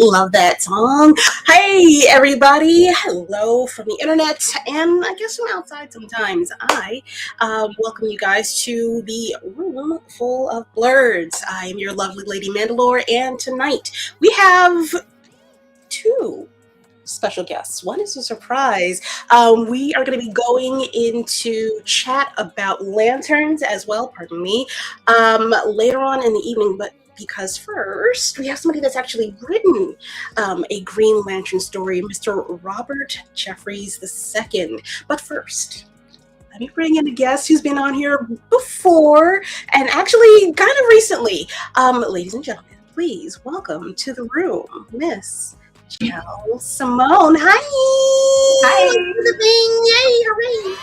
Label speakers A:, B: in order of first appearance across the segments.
A: Love that song. Hey, everybody. Hello from the internet, and I guess from outside sometimes. I welcome you guys to the room full of Blerds. I am your lovely Lady Mandalore, and tonight we have two special guests. One is a surprise. We are going to be going into chat about lanterns as well, pardon me, later on in the evening, but because first we have somebody that's actually written a Green Lantern story, Mr. Robert Jeffries II. But first, let me bring in a guest who's been on here before and actually kind of recently. Ladies and gentlemen, please welcome to the room, Miss Yall Simone. Hi.
B: Hi.
A: Yay, hooray.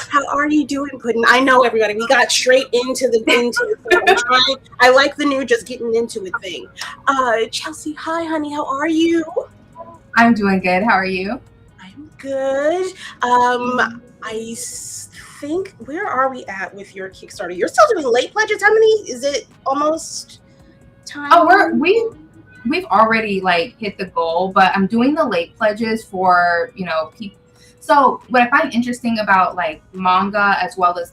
A: How are you doing, Puddin'? I know, everybody. We got straight into the I like the new just getting into it thing. Chelsea, hi, honey. How are you?
B: I'm doing good. How are you?
A: I'm good. I think, where are we at with your Kickstarter? You're still doing late pledges. How many? Is it almost time?
B: Oh, we've already hit the goal, but I'm doing the late pledges for people. So what I find interesting about manga as well as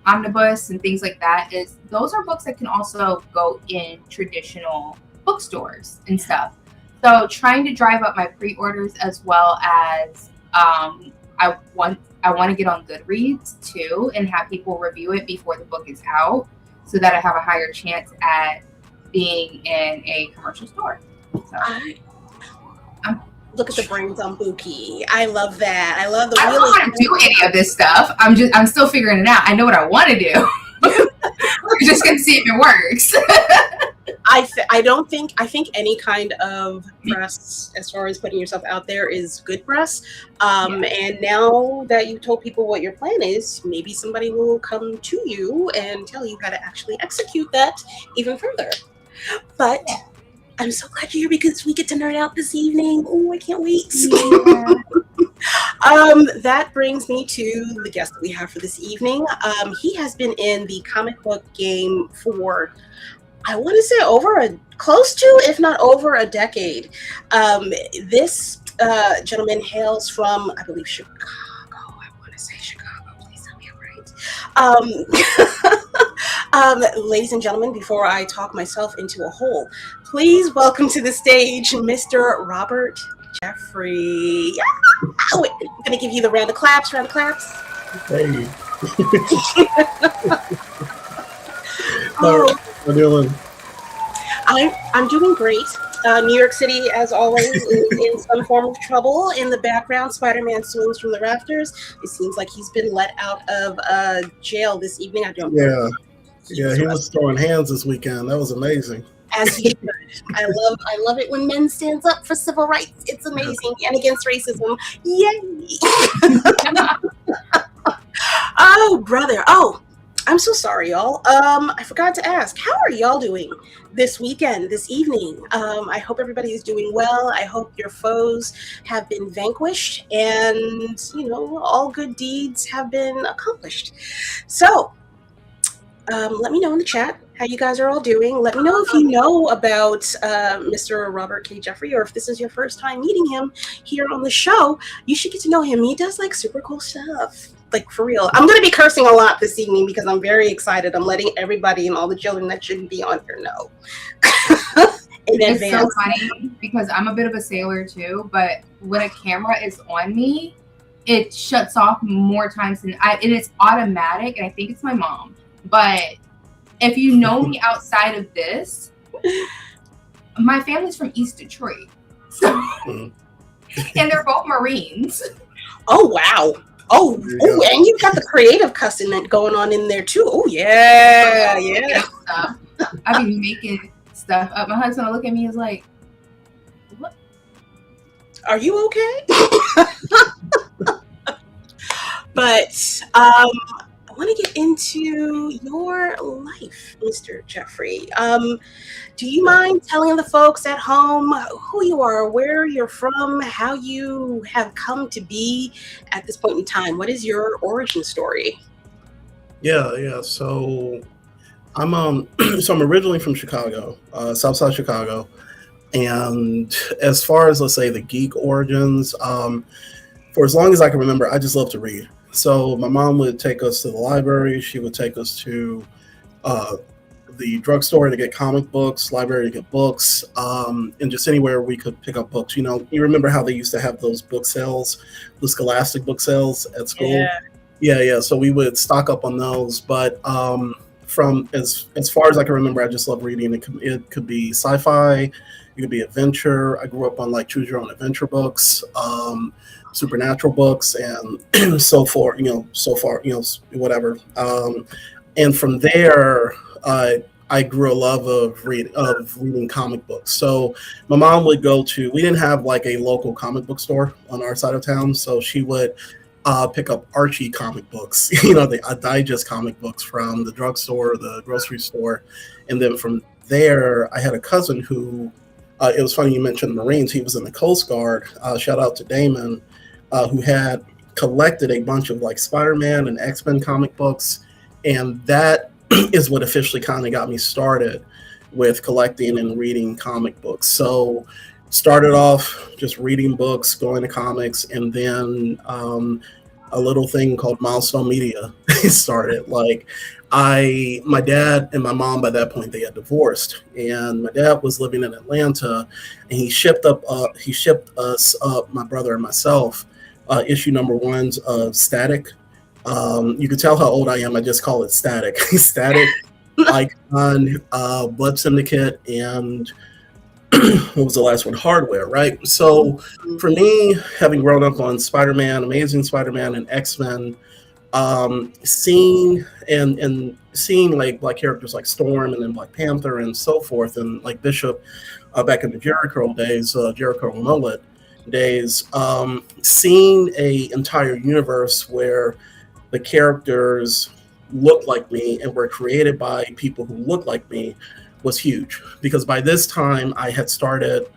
B: omnibus and things like that is those are books that can also go in traditional bookstores and stuff. So trying to drive up my pre-orders as well as I want to get on Goodreads too and have people review it before the book is out so that I have a higher chance at being in a commercial store. So
A: look at the brains on Buki. I love that. I love the
B: I don't know how to do any of this stuff. I'm still figuring it out. I know what I want to do. We're just gonna see if it works.
A: I think any kind of press, as far as putting yourself out there, is good press. And now that you told people what your plan is, maybe somebody will come to you and tell you how to actually execute that even further. But I'm so glad you're here because we get to nerd out this evening. Oh, I can't wait.
B: Yeah.
A: That brings me to the guest that we have for this evening. He has been in the comic book game for, I want to say, close to, if not over a decade. This gentleman hails from, I believe, Chicago. I want to say Chicago. Please tell me I'm right. Ladies and gentlemen, before I talk myself into a hole, please welcome to the stage Mr. Robert Jeffrey. Oh, wait, I'm going to give you the round of claps.
C: Hey. How are you doing?
A: I'm doing great. New York City, as always, is in some form of trouble. In the background, Spider-Man swings from the rafters. It seems like he's been let out of jail this evening. I don't know.
C: Yeah, he was throwing hands this weekend. That was amazing.
A: As he should. I love it when men stands up for civil rights. It's amazing. And against racism. Yay! Oh, brother. Oh, I'm so sorry, y'all. I forgot to ask, how are y'all doing this weekend, this evening? I hope everybody is doing well. I hope your foes have been vanquished and, all good deeds have been accomplished. So, let me know in the chat how you guys are all doing. Let me know if you know about Mr. Robert K. Jeffrey, or if this is your first time meeting him here on the show. You should get to know him. He does super cool stuff. For real. I'm going to be cursing a lot this evening because I'm very excited. I'm letting everybody and all the children that shouldn't be on here know.
B: It's so funny because I'm a bit of a sailor too, but when a camera is on me, it shuts off more times than and it's automatic, and I think it's my mom. But if you know me outside of this, my family's from East Detroit. So, and they're both Marines.
A: Oh, wow. Oh, and you've got the creative cussing going on in there too. Oh, yeah.
B: I've been making stuff up. My husband will look at me and is like, what?
A: Are you okay? But I want to get into your life, Mr. Jeffrey. Do you mind telling the folks at home who you are, where you're from, how you have come to be at this point in time? What is your origin story?
C: Yeah. So I'm so I'm originally from Chicago, Southside Chicago, and as far as let's say the geek origins, for as long as I can remember, I just love to read. So my mom would take us to the library. She would take us to uh, the drugstore to get comic books, library to get books, and just anywhere we could pick up books. You know, you remember how they used to have those book sales, the Scholastic book sales at school?
A: Yeah.
C: Yeah. So we would stock up on those. But from as far as I can remember, I just love reading. It could be sci-fi, it could be adventure. I grew up on like choose your own adventure books, supernatural books, and so forth. So far, whatever. And from there, I grew a love of reading comic books. So my mom would go to. We didn't have like a local comic book store on our side of town, so she would pick up Archie comic books. The digest comic books from the drugstore, the grocery store, and then from there, I had a cousin who. It was funny you mentioned the Marines. He was in the Coast Guard. Shout out to Damon, who had collected a bunch of like Spider-Man and X-Men comic books, and that is what officially kind of got me started with collecting and reading comic books. So started off just reading books, going to comics, and then a little thing called Milestone Media started. Like my dad and my mom by that point, they had divorced, and my dad was living in Atlanta, and he shipped us up, my brother and myself, issue number ones of Static. You can tell how old I am. I just call it Static. Static, Icon, Blood Syndicate, and what was the last one? Hardware, right? So for me, having grown up on Spider-Man, Amazing Spider-Man, and X-Men, seeing like black characters like Storm and then Black Panther and so forth, and like Bishop back in the Jericho days, Jericho Mullet days, seeing a entire universe where the characters look like me and were created by people who look like me was huge, because by this time I had started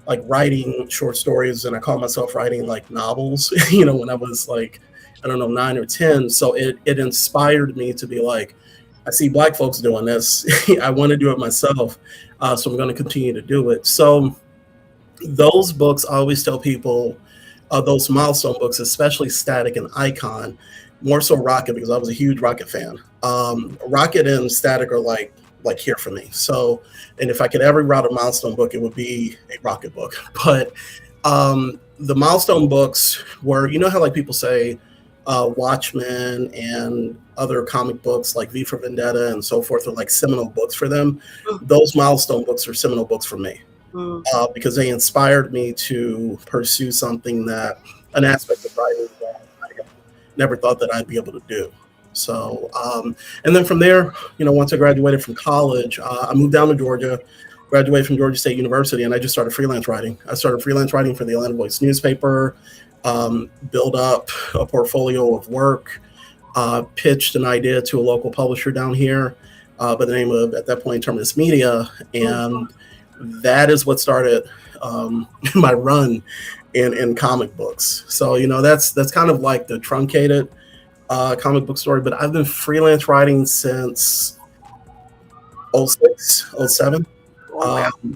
C: like writing short stories, and I call myself writing like novels, when I was like, I don't know, 9 or 10. So it inspired me to be like, I see black folks doing this. I want to do it myself. So I'm going to continue to do it. So those books, I always tell people, those milestone books, especially Static and Icon, more so Rocket, because I was a huge Rocket fan. Rocket and Static are like here for me. So, and if I could ever write a milestone book, it would be a Rocket book. But the milestone books were, how like people say Watchmen and other comic books like V for Vendetta and so forth are like seminal books for them. Those milestone books are seminal books for me, because they inspired me to pursue something an aspect of writing that I never thought that I'd be able to do. So, and then from there, once I graduated from college, I moved down to Georgia, graduated from Georgia State University, and I just started freelance writing. I started freelance writing for the Atlanta Voice newspaper, build up a portfolio of work, pitched an idea to a local publisher down here by the name of, at that point, Terminus Media, and that is what started my run in comic books. So, that's kind of like the truncated comic book story, but I've been freelance writing since 06, 07.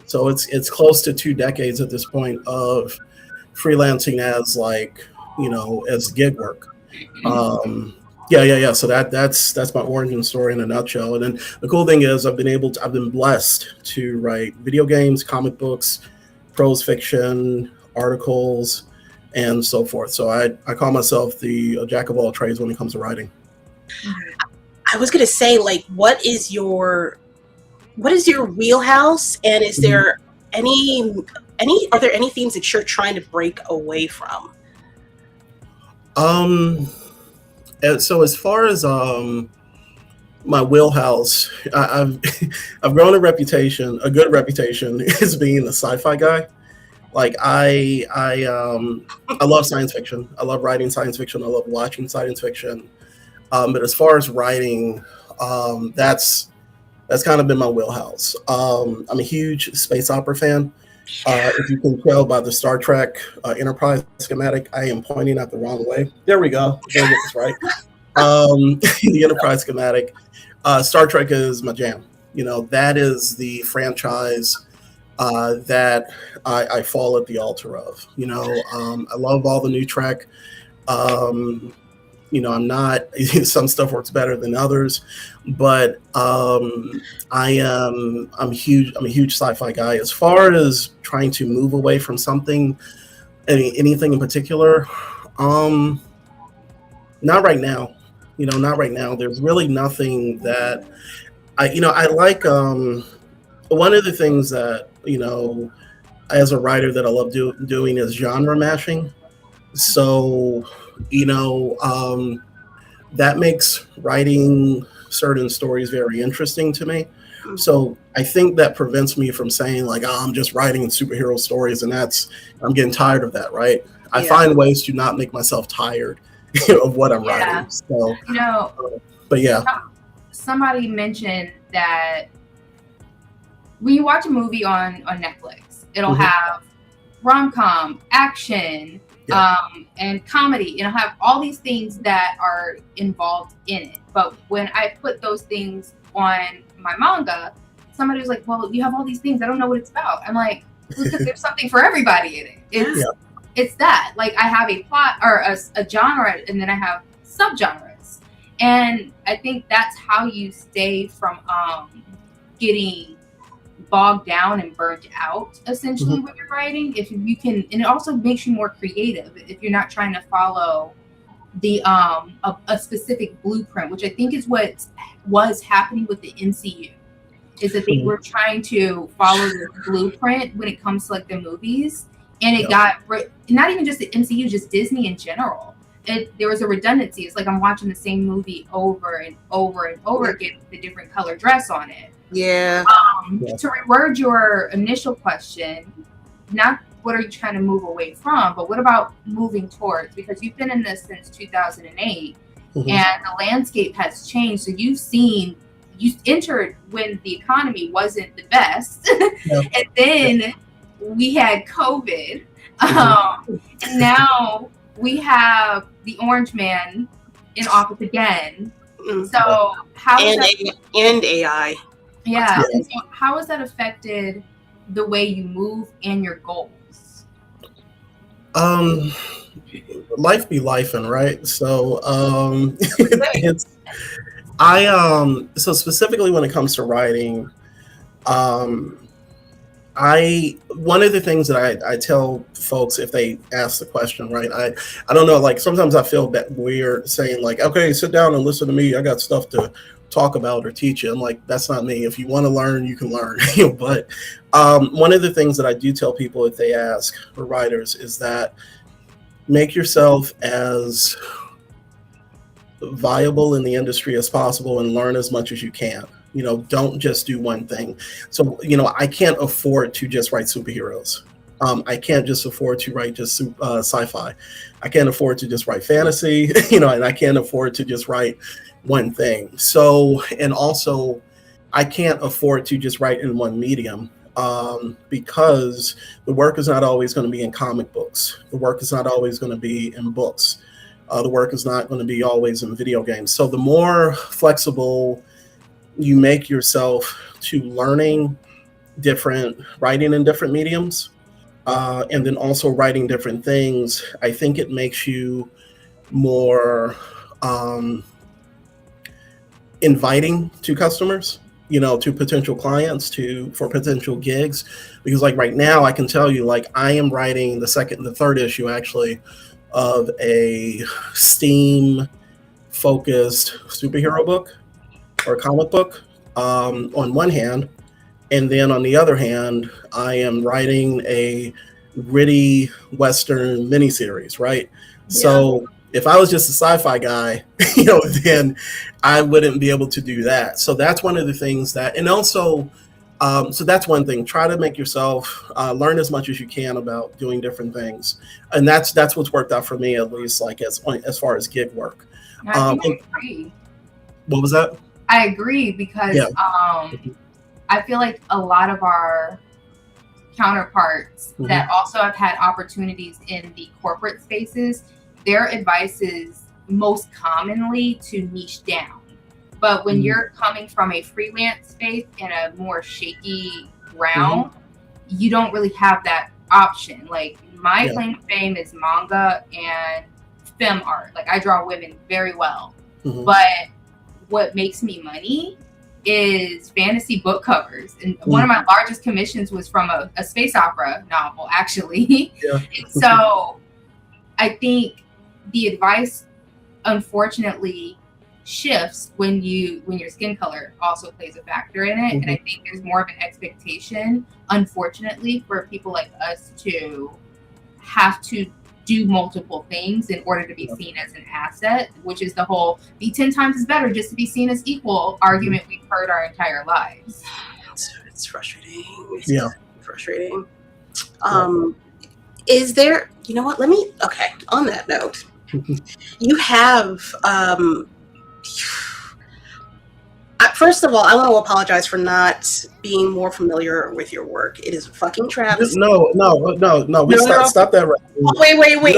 C: So it's close to 2 decades at this point of freelancing as as gig work. Yeah. So that's my origin story in a nutshell. And then the cool thing is I've been blessed to write video games, comic books, prose fiction, articles, and so forth. So I call myself the jack of all trades when it comes to writing.
A: I was going to say, what is your wheelhouse, and is there are there any themes that you're trying to break away from?
C: So as far as my wheelhouse, I've grown a good reputation as being a sci-fi guy. Like I love science fiction. I love writing science fiction. I love watching science fiction. But as far as writing, that's kind of been my wheelhouse. I'm a huge space opera fan. If you can tell by the Star Trek Enterprise schematic, I am pointing at the wrong way. There we go. There we get this right. The Enterprise schematic. Star Trek is my jam. You know, that is the franchise that I fall at the altar of. You know, I love all the new Trek. You know, I'm not, some stuff works better than others, but I'm a huge sci-fi guy. As far as trying to move away from something, anything in particular, not right now. You know, not right now. There's really nothing that I like. One of the things that, as a writer that I love doing is genre mashing. So, that makes writing certain stories very interesting to me. So I think that prevents me from saying like, oh, I'm just writing superhero stories and I'm getting tired of that, right? I find ways to not make myself tired of what I'm writing. So, but yeah.
B: Somebody mentioned that when you watch a movie on Netflix, it'll have rom-com, action, and comedy. It'll have all these things that are involved in it. But when I put those things on my manga, somebody was like, well, you have all these things. I don't know what it's about. I'm like, because there's something for everybody in it. It's that. Like, I have a plot or a genre, and then I have subgenres. And I think that's how you stay from getting bogged down and burnt out, essentially, when you're writing. If you can, and it also makes you more creative if you're not trying to follow the a specific blueprint, which I think is what was happening with the MCU, is that they were trying to follow the blueprint when it comes to like the movies, and it got not even just the MCU, just Disney in general. There was a redundancy. It's like I'm watching the same movie over and over and over again with a different color dress on it. To reword your initial question, not what are you trying to move away from, but what about moving towards? Because you've been in this since 2008, and the landscape has changed. So you entered when the economy wasn't the best, and then we had COVID, and now we have the Orange Man in office again. So how is that?
A: And AI.
B: Yeah. And so how has that affected the way you move and your goals?
C: Life be lifing, right? So so specifically when it comes to writing, one of the things that I tell folks if they ask the question, right? I don't know, like sometimes I feel that weird saying like, okay, sit down and listen to me. I got stuff to talk about or teach you. I'm like, that's not me. If you want to learn, you can learn. But one of the things that I do tell people if they ask for writers is that make yourself as viable in the industry as possible and learn as much as you can. Don't just do one thing. So, I can't afford to just write superheroes. I can't just afford to write just sci-fi. I can't afford to just write fantasy, and I can't afford to just write one thing. So, and also I can't afford to just write in one medium because the work is not always going to be in comic books. The work is not always going to be in books. The work is not going to be always in video games. So the more flexible you make yourself to writing in different mediums, and then also writing different things, I think it makes you more inviting to customers, to potential clients, for potential gigs. Because like right now, I can tell you, like I am writing the third issue actually of a Steam focused superhero book or comic book on one hand, and then on the other hand, I am writing a gritty Western miniseries, right? Yeah. So if I was just a sci-fi guy, then I wouldn't be able to do that. So that's one of the things and also, so that's one thing. Try to make yourself learn as much as you can about doing different things, and that's what's worked out for me, at least, like as far as gig work.
B: I agree.
C: What was that?
B: I agree because I feel like a lot of our counterparts that also have had opportunities in the corporate spaces, their advice is most commonly to niche down. But when you're coming from a freelance space in a more shaky ground, you don't really have that option. Like my claim to fame is manga and film art. Like I draw women very well. But what makes me money is fantasy book covers. And one of my largest commissions was from a space opera novel, actually. So I think the advice, unfortunately, shifts when your skin color also plays a factor in it. And I think there's more of an expectation, unfortunately, for people like us to have to do multiple things in order to be seen as an asset, which is the whole be 10 times as better just to be seen as equal argument we've heard our entire lives.
A: It's frustrating. It's frustrating. Is there, you know what, okay, on that note, you have, first of all, I want to apologize for not being more familiar with your work. It is a fucking travesty.
C: No. Stop that right now.
A: Wait.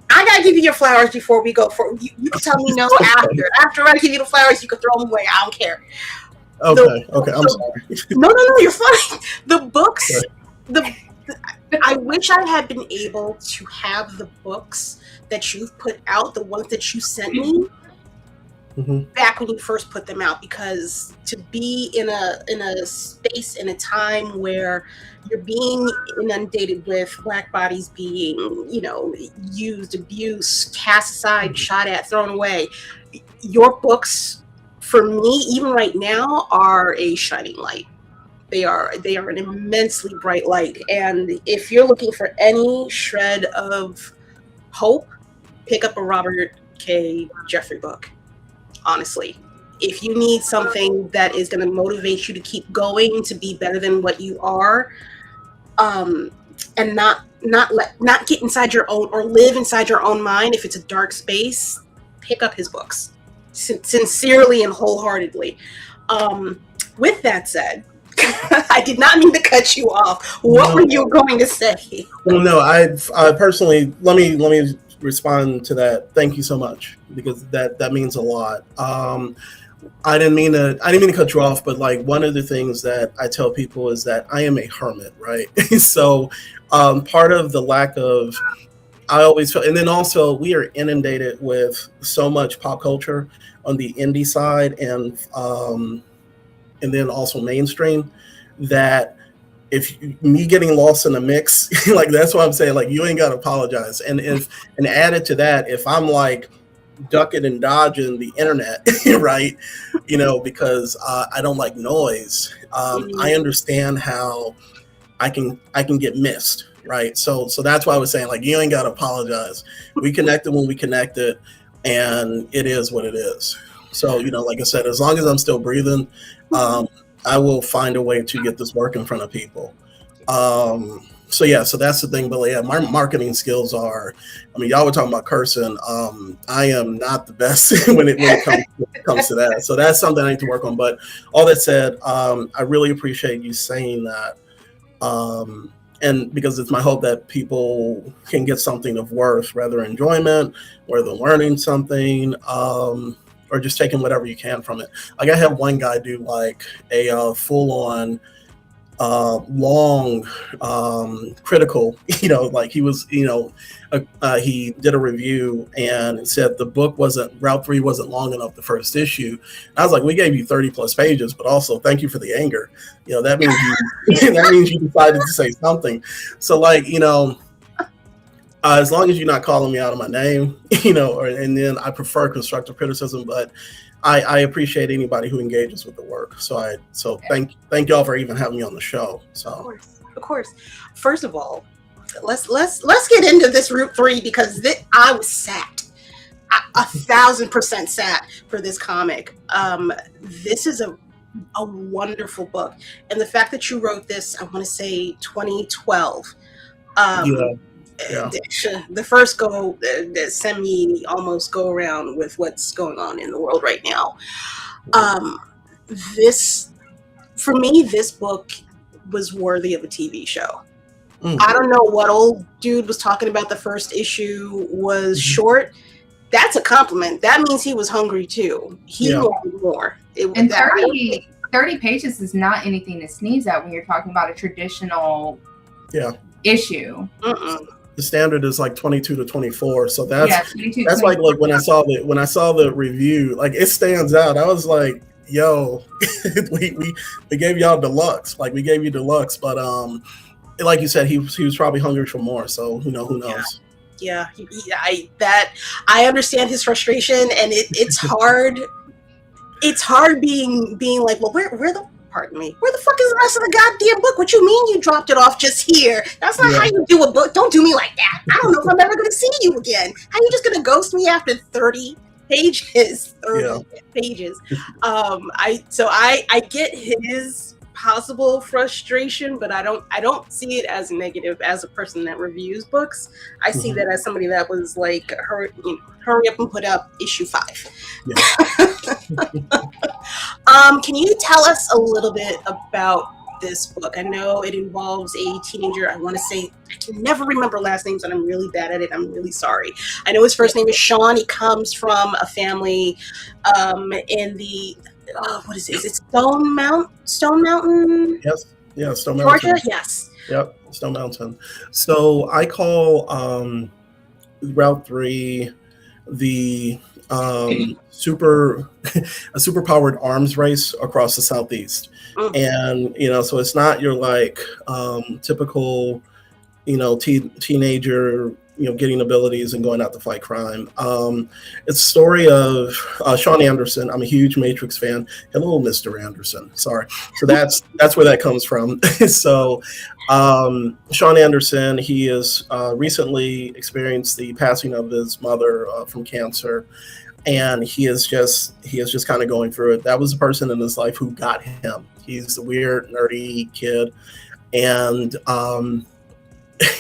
A: I gotta give you your flowers before we go. You can tell me no after. After I give you the flowers, you can throw them away. I don't care.
C: Okay. I'm sorry.
A: No, you're fine. The books, I wish I had been able to have the books that you've put out, the ones that you sent me, back when you first put them out, because to be in a space, in a time where you're being inundated with Black bodies being, used, abused, cast aside, shot at, thrown away, your books, for me, even right now, are a shining light. They are an immensely bright light. And if you're looking for any shred of hope, pick up a Robert K. Jeffrey book. Honestly, if you need something that is going to motivate you to keep going, to be better than what you are, and not get inside your own, or live inside your own mind, if it's a dark space, pick up his books, sincerely and wholeheartedly. With that said, I did not mean to cut you off. What were you going to say?
C: Well, no, I personally, let me respond to that. Thank you so much, because that means a lot. I didn't mean to cut you off, but like one of the things that I tell people is that I am a hermit, right? So part of the lack of, I always feel, and then also we are inundated with so much pop culture on the indie side, and then also mainstream, that if me getting lost in the mix, like that's what I'm saying, like you ain't got to apologize. And added to that, if I'm like ducking and dodging the internet, right, because I don't like noise, I understand how I can get missed, right? So that's why I was saying, like, you ain't got to apologize. We connected when we connected, and it is what it is. So, like I said, as long as I'm still breathing, I will find a way to get this work in front of people. So that's the thing. But yeah, my marketing skills are, y'all were talking about cursing. I am not the best when it comes to that. So that's something I need to work on. But all that said, I really appreciate you saying that. And because it's my hope that people can get something of worth, whether enjoyment, whether learning something, or just taking whatever you can from it. Like I had one guy do like a full-on long critical, like he was, he did a review and said the book Route 3 wasn't long enough, the first issue. And I was like, we gave you 30 plus pages, but also thank you for the anger. That means that means you decided to say something. So like, as long as you're not calling me out of my name, and then I prefer constructive criticism, but I appreciate anybody who engages with the work. So thank y'all for even having me on the show. So
A: of course. First of all, let's get into this Route 3, because I was sat 1,000% sat for this comic. This is a wonderful book, and the fact that you wrote this, I want to say 2012. The first almost go around with what's going on in the world right now. This book was worthy of a TV show. I don't know what old dude was talking about. The first issue was short. that's a compliment. That means he was hungry too. He wanted more.
B: And 30 pages is not anything to sneeze at when you're talking about a traditional issue.
C: The standard is like 22 to 24, so that's
B: 22,
C: that's 24. Like when I saw the review, like it stands out. I was like, yo, we gave y'all deluxe, like we gave you deluxe, but like you said, he was probably hungry for more. So who knows?
A: Yeah, I understand his frustration, and it's hard. It's hard being like, well, where the fuck is the rest of the goddamn book? What you mean you dropped it off just here? That's not how you do a book. Don't do me like that. I don't know if I'm ever going to see you again. How you just going to ghost me after 30 pages? 30 pages. I get his possible frustration, but I don't see it as negative as a person that reviews books. I see that as somebody that was like, hurry up and put up issue 5. Can you tell us a little bit about this book? I know it involves a teenager. I want to say, I can never remember last names, and I'm really bad at it. I'm really sorry. I know his first name is Sean. He comes from a family in the what is it? Is it Stone Mountain?
C: Yes. Yeah, Stone
A: Mountain.
C: Georgia?
A: Yes.
C: Yep, Stone Mountain. So I call Route 3 the super powered arms race across the Southeast. And so it's not your like typical teenager getting abilities and going out to fight crime. It's a story of Sean Anderson. I'm a huge Matrix fan. Hello, Mr. Anderson. Sorry. So that's where that comes from. So Sean Anderson, he has recently experienced the passing of his mother from cancer, and he is just kind of going through it. That was the person in his life who got him. He's a weird, nerdy kid, and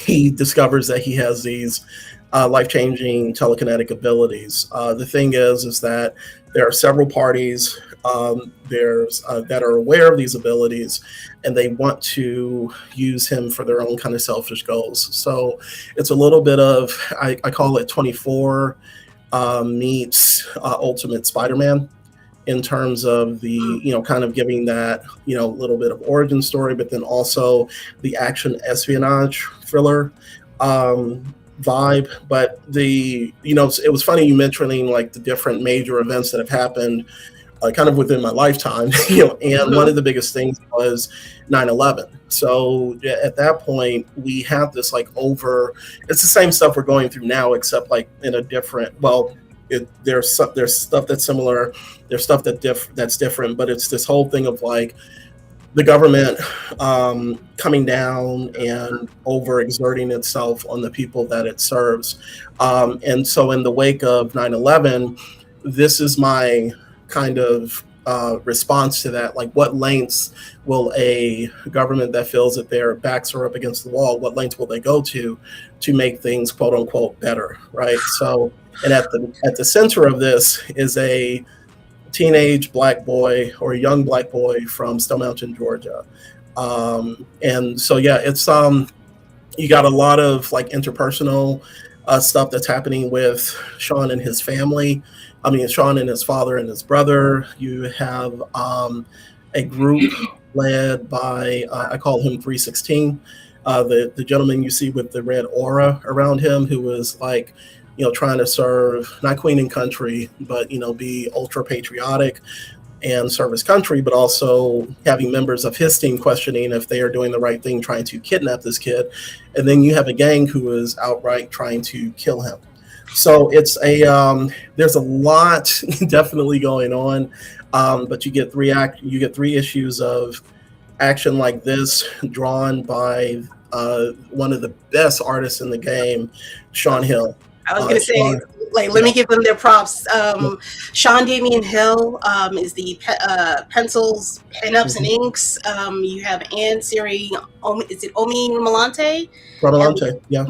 C: he discovers that he has these life-changing telekinetic abilities. The thing is that there are several parties that are aware of these abilities, and they want to use him for their own kind of selfish goals. So it's a little bit of, I call it 24 meets Ultimate Spider-Man, in terms of the, kind of giving that, little bit of origin story, but then also the action espionage thriller vibe. But it was funny you mentioning like the different major events that have happened kind of within my lifetime, and one of the biggest things was 9/11. So at that point, we have this like it's the same stuff we're going through now, except like in a different, there's stuff that's similar, there's stuff that's different, but it's this whole thing of like the government coming down and overexerting itself on the people that it serves. And so in the wake of 9/11, this is my kind of response to that. Like, what lengths will a government that feels that their backs are up against the wall, what lengths will they go to make things quote unquote better, right? So, and at the center of this is a teenage black boy or a young black boy from Stone Mountain, Georgia. And so, it's you got a lot of like interpersonal stuff that's happening with Sean and his family. I mean, Sean and his father and his brother. You have a group led by, I call him 316, the gentleman you see with the red aura around him, who was like, trying to serve, not queen and country, but, be ultra patriotic and serve his country, but also having members of his team questioning if they are doing the right thing, trying to kidnap this kid. And then you have a gang who is outright trying to kill him. So it's there's a lot definitely going on, but you get three issues of action like this, drawn by one of the best artists in the game, Sean Hill.
A: I was going to say, let me give them their props. Sean Damian Hill is the pencils, pen-ups, and inks. You have Ann Siri, is it Omi Malante?
C: Ramalante, yeah.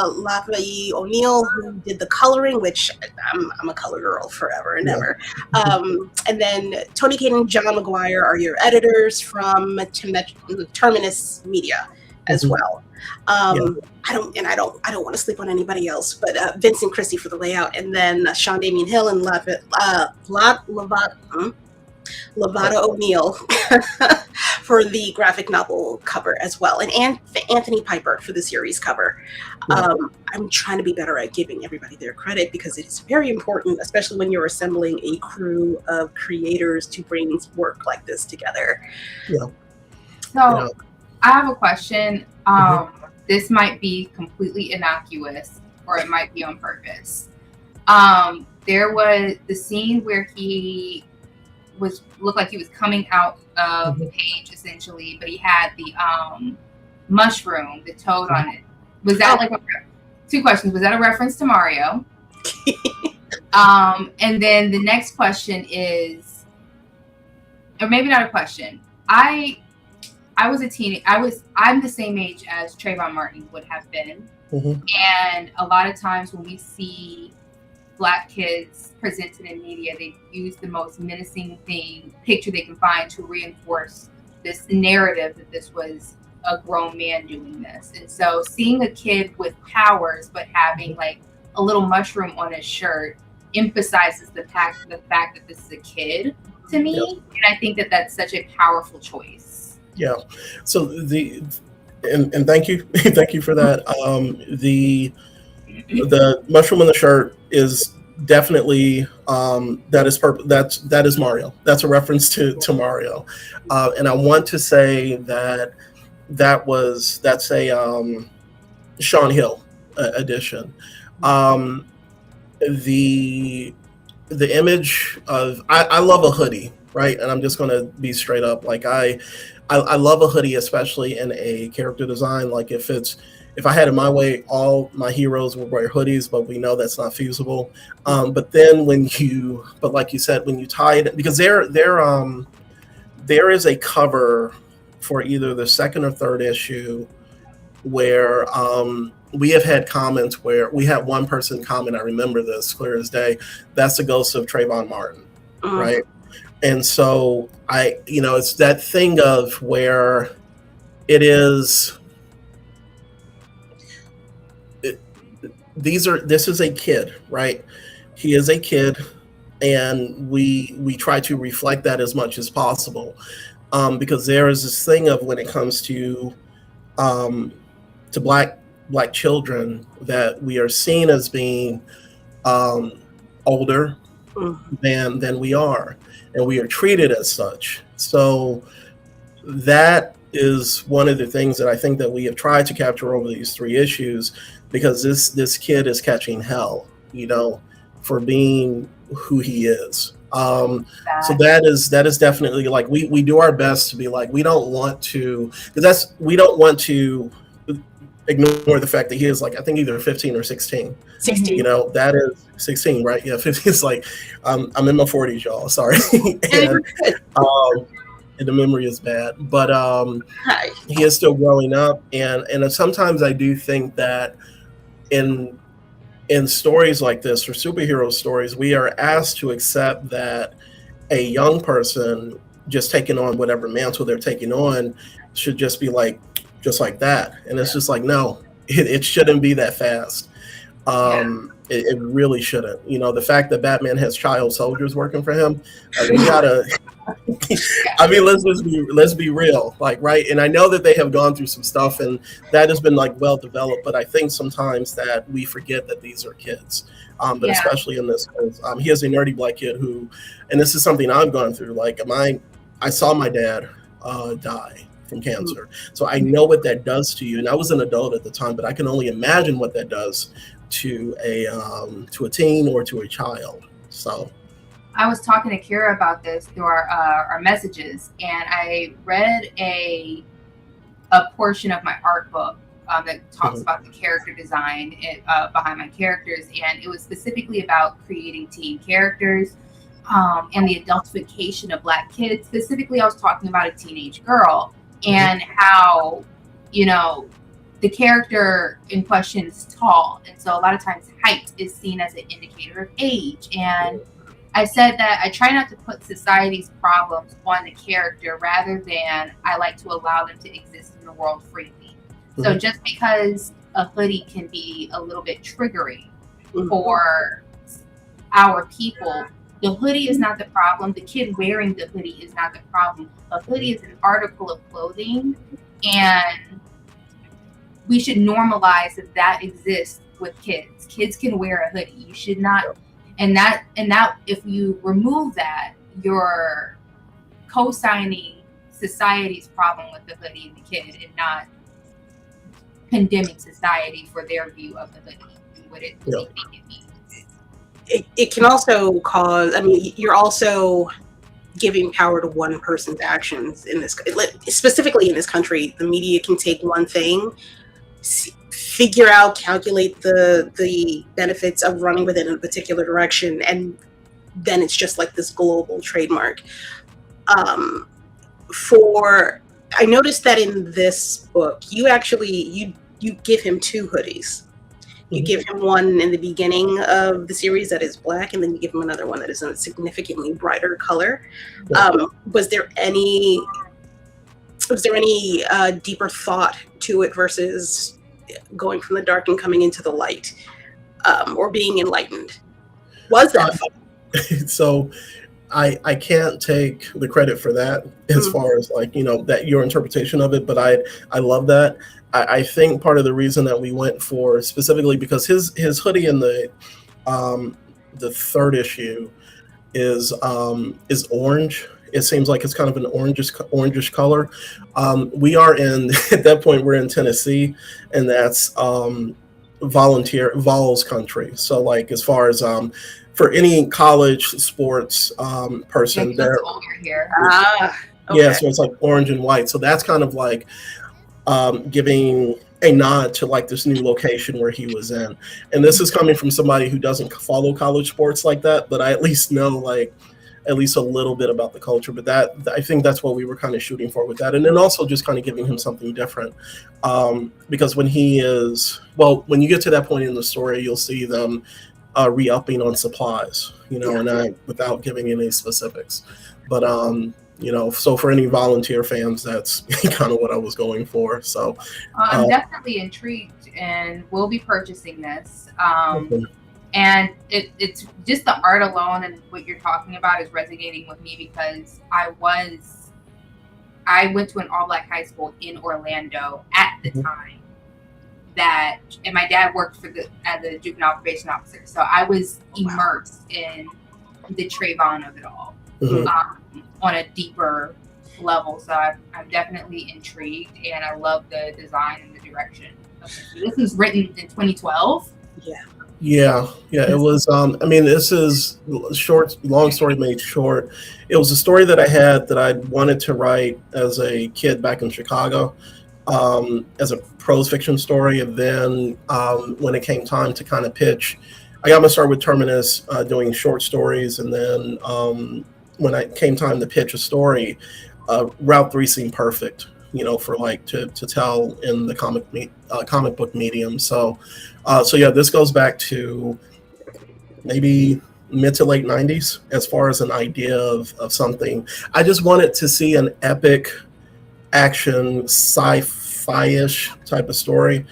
A: Lafayette O'Neill, who did the coloring, which I'm a color girl forever and ever. And then Tony Kane and John McGuire are your editors from Terminus Media as well. I don't want to sleep on anybody else, but Vincent Christie for the layout, and then Sean Damian Hill and Lavada O'Neill for the graphic novel cover as well, and Anthony Piper for the series cover. I'm trying to be better at giving everybody their credit because it is very important, especially when you're assembling a crew of creators to bring work like this together.
B: So I have a question. This might be completely innocuous, or it might be on purpose. There was the scene where he looked like he was coming out of the page essentially, but he had the mushroom, the toad on it. Was that two questions? Was that a reference to Mario? And then the next question is, or maybe not a question. I was a teenager. I'm the same age as Trayvon Martin would have been. And a lot of times when we see Black kids presented in media, they use the most menacing picture they can find to reinforce this narrative that this was a grown man doing this. And so seeing a kid with powers but having like a little mushroom on his shirt emphasizes the fact that this is a kid to me. And I think that that's such a powerful choice.
C: So and thank you for that. The mushroom on the shirt is definitely that is Mario. That's a reference to Mario, and I want to say that's a Sean Hill edition. The image of I love a hoodie, right? And I'm just going to be straight up. Like I love a hoodie, especially in a character design. Like if I had it my way, all my heroes would wear hoodies, but we know that's not feasible. But then like you said, when you tie it, because there is a cover for either the second or third issue where we have had comments where we had one person comment, I remember this clear as day, that's the ghost of Trayvon Martin, right? And so it's that thing of where it is, this is a kid, right? He is a kid, and we try to reflect that as much as possible, because there is this thing of when it comes to black children that we are seen as being older than we are, and we are treated as such. So that is one of the things that I think that we have tried to capture over these 3 issues, because this kid is catching hell, for being who he is. So that is definitely, like, we do our best to be like, we don't want to ignore the fact that he is, like, I think either 15 or 16.
A: 16.
C: That is 16, right? Yeah, 15 is like, I'm in my 40s, y'all. Sorry. And the memory is bad. But he is still growing up. And sometimes I do think that in stories like this, or superhero stories, we are asked to accept that a young person just taking on whatever mantle they're taking on should just be like, just like that. And it's just like, no, it shouldn't be that fast. It really shouldn't. The fact that Batman has child soldiers working for him, we gotta, I mean, let's be real, like, right? And I know that they have gone through some stuff, and that has been, like, well developed, but I think sometimes that we forget that these are kids. But especially in this case, he is a nerdy Black kid who, and this is something I've gone through, like, I saw my dad die from cancer. So I know what that does to you. And I was an adult at the time, but I can only imagine what that does to a teen or to a child. So
B: I was talking to Kira about this through our messages, and I read a portion of my art book that talks about the character design behind my characters, and it was specifically about creating teen characters and the adultification of Black kids. Specifically, I was talking about a teenage girl and how, the character in question is tall. And so a lot of times height is seen as an indicator of age. And I said that I try not to put society's problems on the character, rather than I like to allow them to exist in the world freely. So just because a hoodie can be a little bit triggering for our people, the hoodie is not the problem. The kid wearing the hoodie is not the problem. A hoodie is an article of clothing, and we should normalize that exists with kids. Kids can wear a hoodie. You should not, and that if you remove that, you're co-signing society's problem with the hoodie and the kid, and not condemning society for their view of the hoodie and what they think it means.
A: It can also cause, I mean, you're also giving power to one person's actions in this, specifically in this country. The media can take one thing, figure out, calculate the benefits of running within a particular direction, and then it's just like this global trademark. I noticed that in this book, you actually you give him 2 hoodies. You give him one in the beginning of the series that is black, and then you give him another one that is a significantly brighter color. Was there any deeper thought to it versus going from the dark and coming into the light, or being enlightened? Was that fun?
C: So I can't take the credit for that as far as like, that your interpretation of it, but I love that. I think part of the reason that we went for, specifically because his hoodie in the 3rd issue is orange. It seems like it's kind of an orangish color. We are at that point we're in Tennessee, and that's Vols country. So like as far as for any college sports person, they're
B: here.
A: Okay.
C: Yeah, so it's like orange and white. So that's kind of like giving a nod to like this new location where he was in. And this is coming from somebody who doesn't follow college sports like that, but I at least know like at least a little bit about the culture. But that, I think that's what we were kind of shooting for with that. And then also just kind of giving him something different. Because when when you get to that point in the story, you'll see them re-upping on supplies, and without giving any specifics. But so for any volunteer fans, that's kind of what I was going for. So
B: I'm definitely intrigued, and we'll be purchasing this. And it's just the art alone and what you're talking about is resonating with me, because I went to an all-black high school in Orlando at the time and my dad worked as a juvenile probation officer, so I was immersed in the Trayvon of it all. On a deeper level, so I'm definitely intrigued, and I love the design and the direction. This was written in 2012.
C: Yeah. It was. This is long story made short. It was a story that I had that I wanted to write as a kid back in Chicago, as a prose fiction story, and then when it came time to kind of pitch, I got my start with Terminus doing short stories, and then when it came time to pitch a story, Route 3 seemed perfect, for like to tell in the comic book medium. So this goes back to maybe mid to late 90s as far as an idea of something. I just wanted to see an epic action sci-fi-ish type of story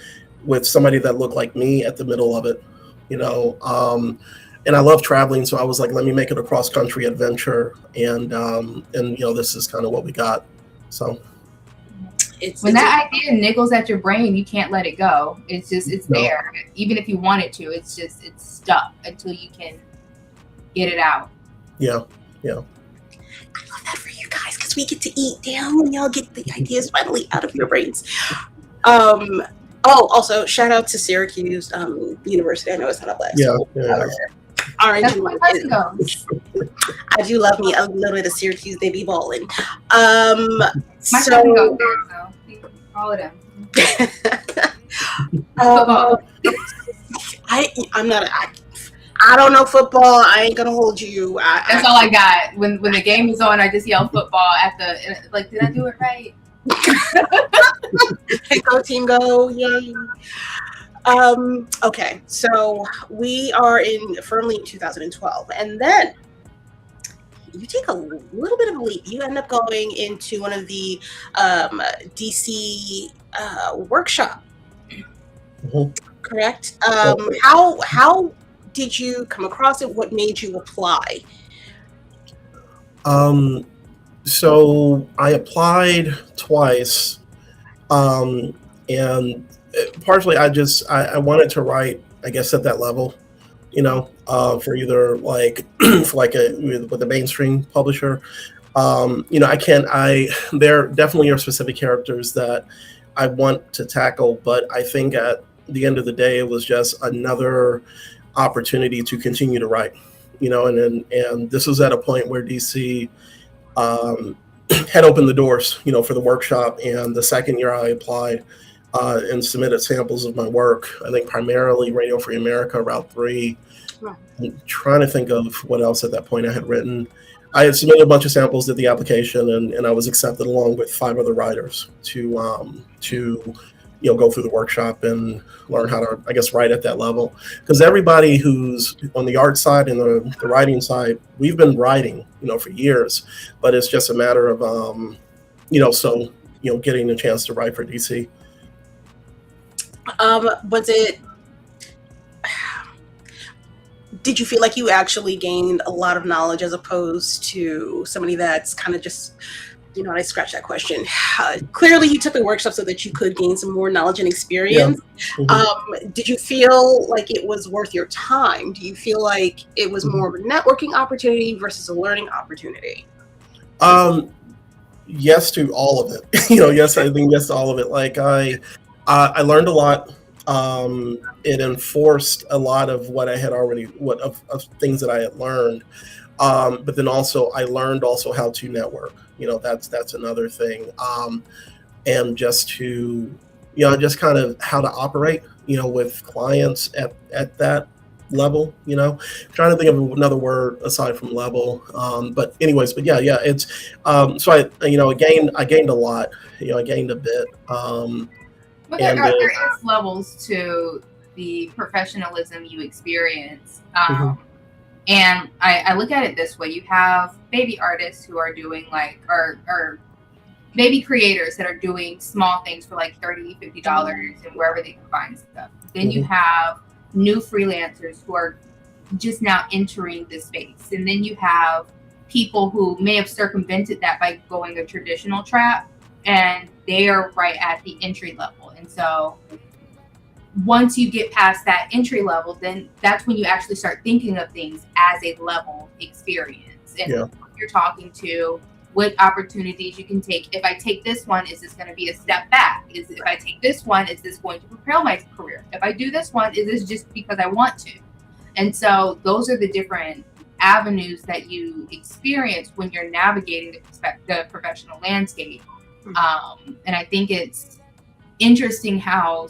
C: with somebody that looked like me at the middle of it, and I love traveling, so I was like, let me make it a cross-country adventure, and this is kind of what we got. So
B: when that idea niggles at your brain, you can't let it go. It's there. Even if you want it to, it's stuck until you can get it out.
C: Yeah.
A: I love that for you guys, because we get to eat down when y'all get the ideas finally out of your brains. Also, shout out to Syracuse University. I know it's not a black school. Orange and white. I do love me a little bit of Syracuse. They be balling.
B: My son goes there, so all of them.
A: I don't know football. I ain't gonna hold you.
B: That's all I got. When the game is on, I just yell football at did I do it right?
A: Hey, go team, go! Yay! Okay, so we are firmly in 2012, and then you take a little bit of a leap. You end up going into one of the DC workshop, correct?
C: So,
A: How did you come across it? What made you apply?
C: so I applied twice, and partially I wanted to write, I guess, at that level, for either like for like with a mainstream publisher. There definitely are specific characters that I want to tackle, but I think at the end of the day, it was just another opportunity to continue to write, and this was at a point where DC had opened the doors, for the workshop. And the second year I applied and submitted samples of my work, I think primarily Radio Free America, Route 3. I'm trying to think of what else at that point I had written. I had submitted a bunch of samples, did the application, and I was accepted along with 5 other writers to go through the workshop and learn how to, I guess, write at that level. Because everybody who's on the art side and the writing side, we've been writing, for years, but it's just a matter of, getting a chance to write for DC.
A: Did you feel like you actually gained a lot of knowledge as opposed to somebody that's kind of just, I scratched that question. Clearly, you took the workshop so that you could gain some more knowledge and experience. Yeah. Did you feel like it was worth your time? Do you feel like it was more of a networking opportunity versus a learning opportunity?
C: Yes to all of it. Yes, I think yes to all of it. Like I learned a lot. It enforced a lot of what I had already, of things that I had learned. But then also I learned also how to network. That's another thing. And just to, just kind of how to operate, with clients at that level, trying to think of another word aside from level. But yeah, it's, so I gained a lot, I gained a bit.
B: But there is levels to the professionalism you experience. And I look at it this way. You have baby artists who are doing or baby creators that are doing small things for like $30, $50 and wherever they can find stuff. Then you have new freelancers who are just now entering the space. And then you have people who may have circumvented that by going a traditional track, and they are right at the entry level. And so once you get past that entry level, then that's when you actually start thinking of things as a level experience. And you're talking to what opportunities you can take. If I take this one, is this going to be a step back? If I take this one, is this going to propel my career? If I do this one, is this just because I want to? And so those are the different avenues that you experience when you're navigating the professional landscape. And I think it's interesting how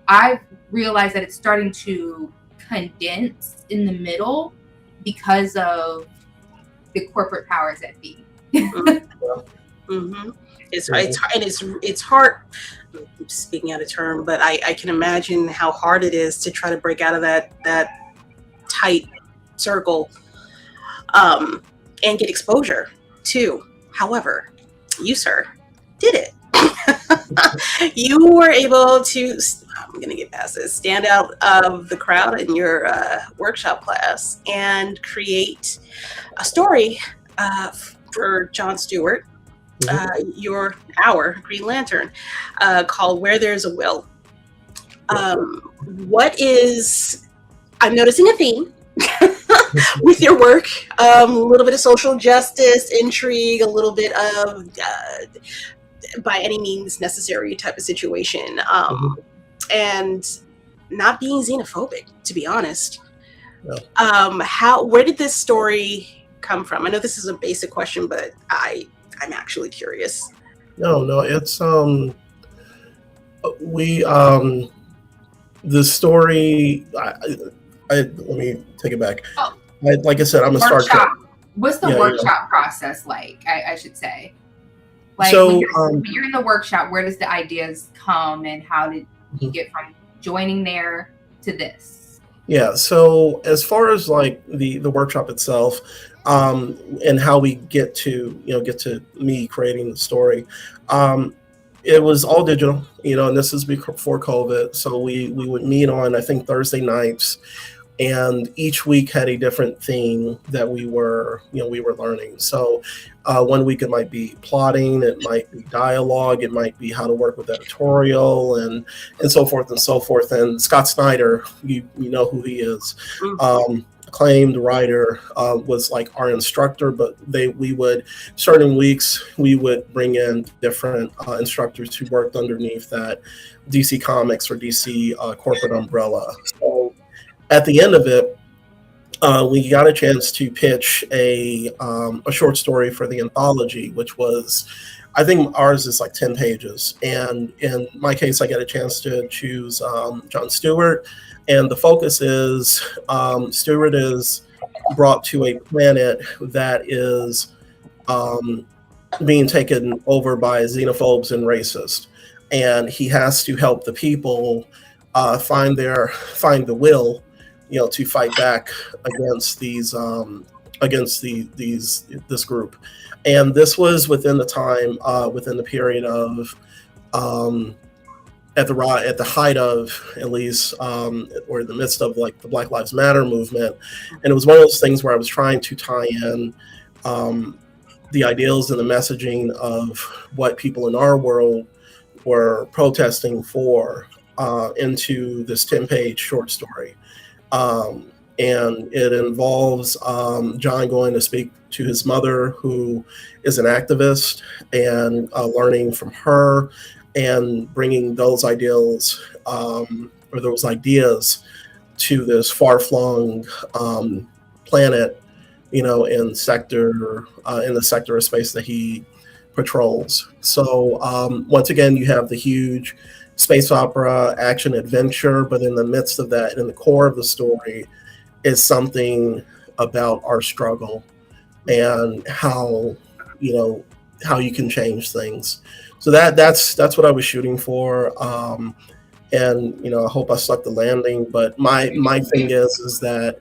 B: I've realized that it's starting to condense in the middle because of the corporate powers that be.
A: It's hard. Speaking out of turn, but I can imagine how hard it is to try to break out of that tight circle, and get exposure too. However, you, sir, did it. You were able to, I'm going to get past this, stand out of the crowd in your workshop class and create a story for John Stewart, our Green Lantern, called Where There's a Will. I'm noticing a theme with your work, a little bit of social justice, intrigue, a little bit of by any means necessary type of situation, and not being xenophobic, to be honest. Where did this story come from? I know this is a basic question, but I'm actually curious.
C: No, it's the story. Let me take it back. Like I said, I'm a Star Trek.
B: What's the workshop process like? I should say. Like, so, when you're in the workshop, where does the ideas come, and how did you get from joining there to this?
C: Yeah. So as far as like the workshop itself, and how we get to me creating the story, It was all digital, and this is before COVID. So we would meet on, I think, Thursday nights, and each week had a different theme that we were learning. So one week it might be plotting, it might be dialogue, it might be how to work with editorial, and so forth and so forth. And Scott Snyder, you know who he is. Acclaimed writer, was like our instructor, but certain weeks we would bring in different instructors who worked underneath that DC Comics or DC corporate umbrella. So at the end of it, we got a chance to pitch a short story for the anthology, which was, I think ours is like 10 pages. And in my case, I got a chance to choose John Stewart. And the focus is Stewart is brought to a planet that is being taken over by xenophobes and racists. And he has to help the people find the will, to fight back against this group. And this was within the period of at the height of, at least, or in the midst of like the Black Lives Matter movement. And it was one of those things where I was trying to tie in the ideals and the messaging of what people in our world were protesting for into this 10-page short story. And it involves John going to speak to his mother, who is an activist, and learning from her and bringing those ideals or those ideas to this far-flung planet, in the sector of space that he patrols. So once again, you have the huge space opera action adventure, but in the midst of that, in the core of the story, is something about our struggle and how you can change things. So that's what I was shooting for, and I hope I stuck the landing. But my thing is that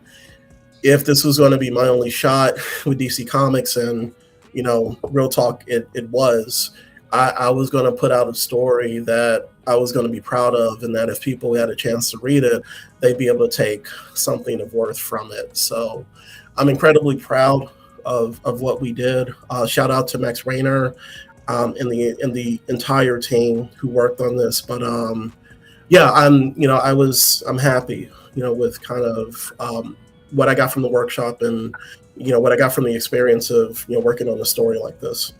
C: if this was going to be my only shot with DC Comics, and real talk, it was. I was going to put out a story that I was going to be proud of, and that if people had a chance to read it, they'd be able to take something of worth from it. So I'm incredibly proud of what we did. Shout out to Max Rayner and the entire team who worked on this. But I'm happy, with kind of what I got from the workshop, and what I got from the experience of working on a story like this.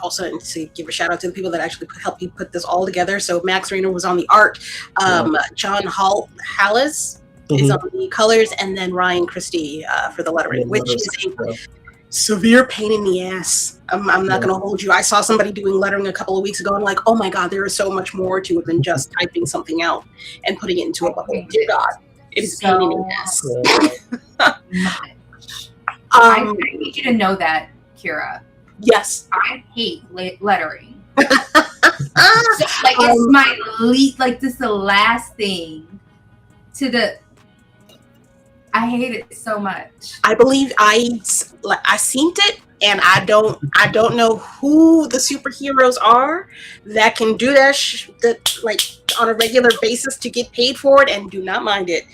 A: Also to give a shout out to the people that actually helped me put this all together. So Max Rayner was on the art, John Hallis is on the colors, and then Ryan Christie for the lettering, which is a severe pain in the ass. I'm not going to hold you. I saw somebody doing lettering a couple of weeks ago, and like, oh my God, there is so much more to it than just typing something out and putting it into a bubble. Dear God, it is a pain in the ass.
B: I need you to know that, Kira.
A: Yes.
B: I hate lettering. It's my least, this is the last thing I hate it so much.
A: I believe I seen it, and I don't know who the superheroes are that can do that on a regular basis to get paid for it, and do not mind it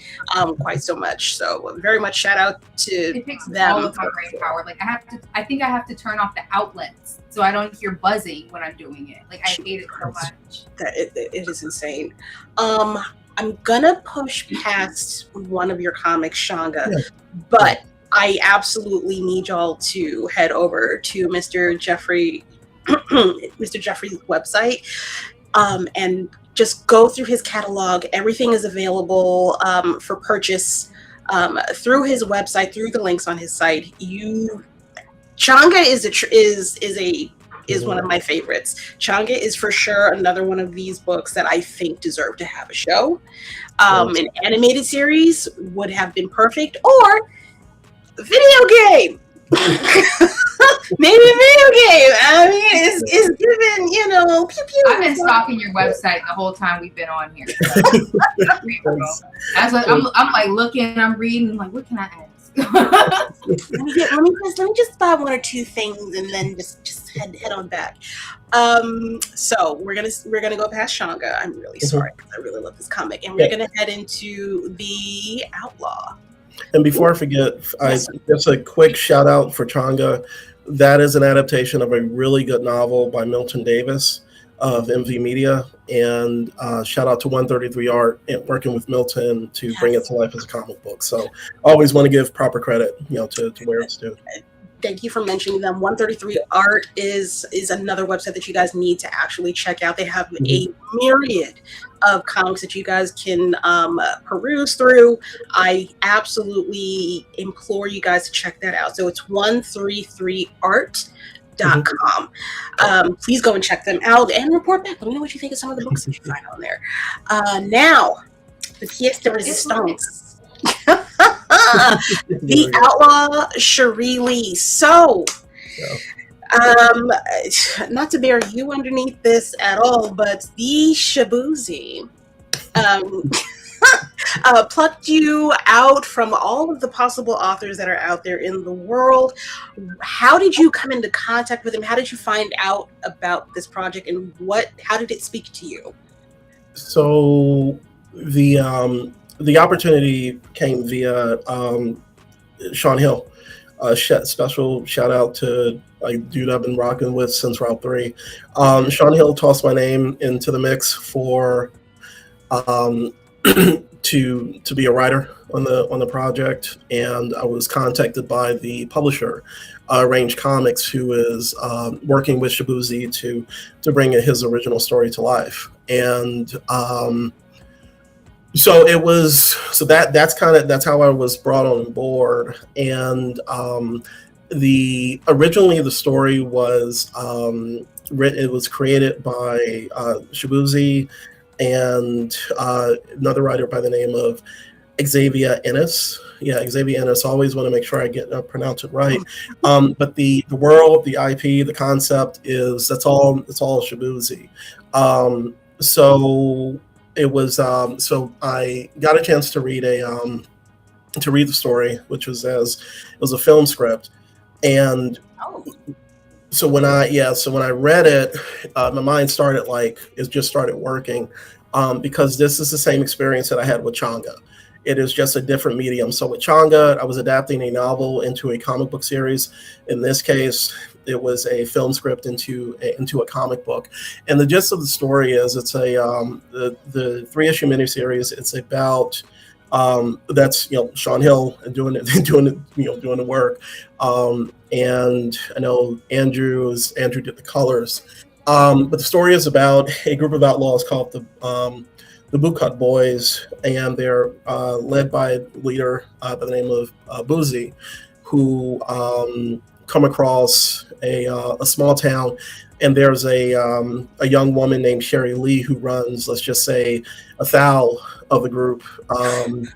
A: quite so much. So very much shout out to
B: it takes
A: them.
B: All of my brain power. I think I have to turn off the outlets so I don't hear buzzing when I'm doing it. I hate it so much.
A: It is insane. I'm gonna push past one of your comics, Changa, but I absolutely need y'all to head over to Mr. Jeffrey's website, and just go through his catalog. Everything is available for purchase through his website, through the links on his site. Changa is one of my favorites. Changa is for sure another one of these books that I think deserve to have a show. An animated series would have been perfect, or video game. Maybe a video game. I mean, it's given, pew pew.
B: I've been stalking your website the whole time we've been on here. So. I'm looking, I'm reading, what can I ask?
A: Let me just buy one or two things and then just head on back. So we're gonna go past Changa. I'm really sorry because I really love this comic, and we're gonna head into the Outlaw.
C: And before I forget, just a quick shout out for Changa. That is an adaptation of a really good novel by Milton Davis of MV Media, and shout out to 133 Art and working with Milton to bring it to life as a comic book. So always want to give proper credit, to where it's due.
A: Thank you for mentioning them. 133 Art is another website that you guys need to actually check out. They have a myriad of comics that you guys can peruse through. I absolutely implore you guys to check that out. So it's 133art.com. Please go and check them out and report back. Let me know what you think of some of the books that you find on there. Now, the pièce de résistance. The Outlaw Cherie Lee. So, not to bear you underneath this at all, but the Shaboozey plucked you out from all of the possible authors that are out there in the world. How did you come into contact with him? How did you find out about this project, and how did it speak to you?
C: So the opportunity came via Sean Hill. Special shout out to dude I've been rocking with since Route 3. Sean Hill tossed my name into the mix for to be a writer on the project, and I was contacted by the publisher, Range Comics, who is working with Shaboozey to bring his original story to life. And so that's how I was brought on board. And originally the story was it was created by Shaboozey and another writer by the name of Xavier Ennis. Yeah, Xavier Ennis. Always want to make sure I pronounce it right. But the world, the IP, the concept it's all Shaboozey. So it was. So I got a chance to read the story, which was it was a film script, and. So when I read it, my mind started started working, because this is the same experience that I had with Changa. It is just a different medium. So with Changa, I was adapting a novel into a comic book series. In this case, it was a film script into a comic book. And the gist of the story is it's the 3-issue miniseries. It's about that's Sean Hill doing the work, and I know Andrew did the colors, but the story is about a group of outlaws called the Bootcut Boys, and they're led by a leader by the name of Boozy, who come across a small town, and there's a young woman named Cherie Lee who runs, let's just say, afoul of the group, and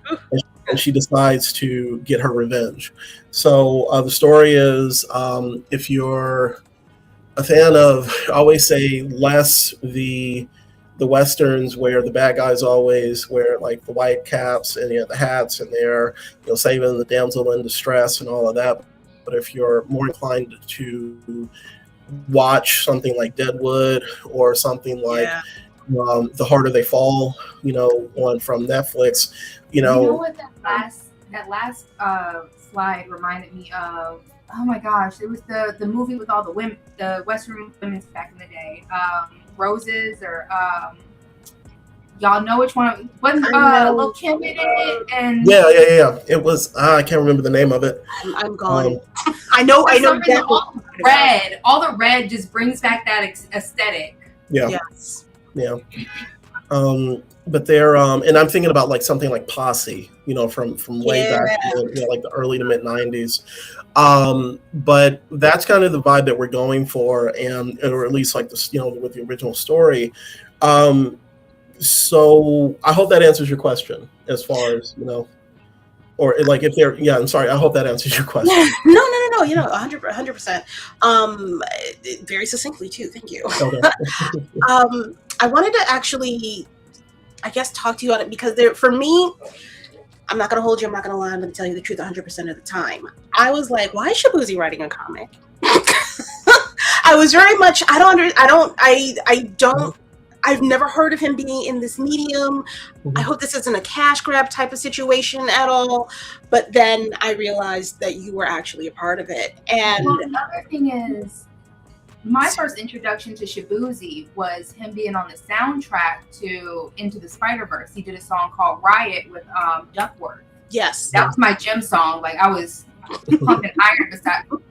C: she decides to get her revenge. So the story is, if you're a fan of, I always say, less the westerns where the bad guys always wear like the white caps and the hats, and they're saving the damsel in distress and all of that. But if you're more inclined to watch something like Deadwood or something like The Harder They Fall, on from Netflix,
B: You know what that last slide reminded me of? Oh my gosh, it was the movie with all the women, the Western women back in the day. Roses, or y'all know which one? Wasn't Lil' Kim in it? And
C: yeah. It was I can't remember the name of it.
A: I'm gone. I know exactly.
B: All the red just brings back that aesthetic.
C: Yeah.
A: Yes.
C: Yeah. But they're and I'm thinking about like something like Posse, from way back in, like the early to mid 90s. But that's kind of the vibe that we're going for, or at least like this, with the original story. So I hope that answers your question as far as, or like if they're, I'm sorry. I hope that answers your question.
A: No. 100%. Very succinctly too. Thank you.
C: Okay.
A: I wanted to actually, I guess, talk to you on it because for me, I'm not going to hold you. I'm not going to lie. I'm going to tell you the truth 100% of the time. I was like, why is Shaboozey writing a comic? I was very much, I've never heard of him being in this medium. I hope this isn't a cash grab type of situation at all. But then I realized that you were actually a part of it. And
B: well, the other thing is, my first introduction to Shaboozey was him being on the soundtrack to Into the Spider-Verse. He did a song called Riot with Duckworth.
A: Yes.
B: That was my gym song. Like, I was pumping iron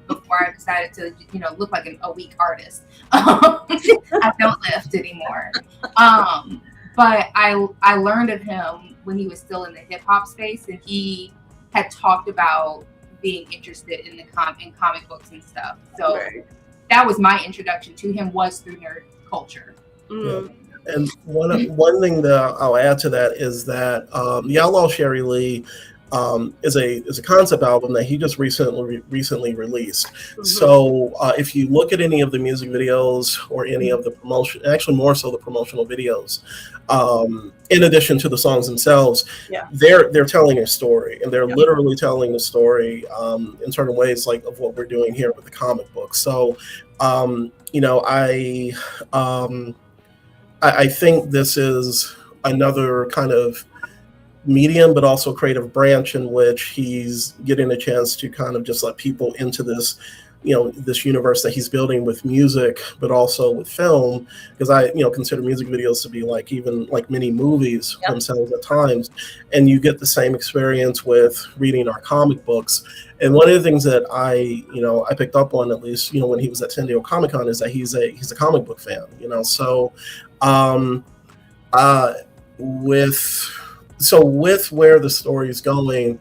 B: before I decided to, look like a weak artist. I don't lift anymore. But I learned of him when he was still in the hip hop space, and he had talked about being interested in comic books and stuff. So that was my introduction to him, was through nerd culture.
C: Yeah. And one thing that I'll add to that is that Outlaw Cherie Lee is a concept album that he just recently released. So if you look at any of the music videos or any of the promotion, actually more so the promotional videos, in addition to the songs themselves, they're telling a story, and they're literally telling a story in certain ways, like of what we're doing here with the comic book. So I think this is another kind of medium, but also creative branch in which he's getting a chance to kind of just let people into this, this universe that he's building with music, but also with film, because I, consider music videos to be even like mini movies themselves at times, and you get the same experience with reading our comic books. And one of the things that I picked up on, at least, when he was at San Diego Comic-Con, is that he's a comic book fan, so with where the story is going,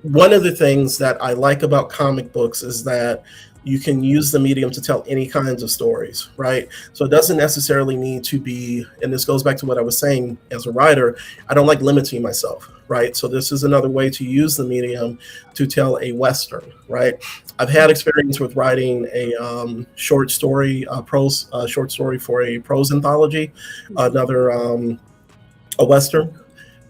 C: one of the things that I like about comic books is that you can use the medium to tell any kinds of stories, right? So it doesn't necessarily need to be, and this goes back to what I was saying as a writer, I don't like limiting myself, right? So this is another way to use the medium to tell a Western, right? I've had experience with writing a short story for a prose anthology, another a Western.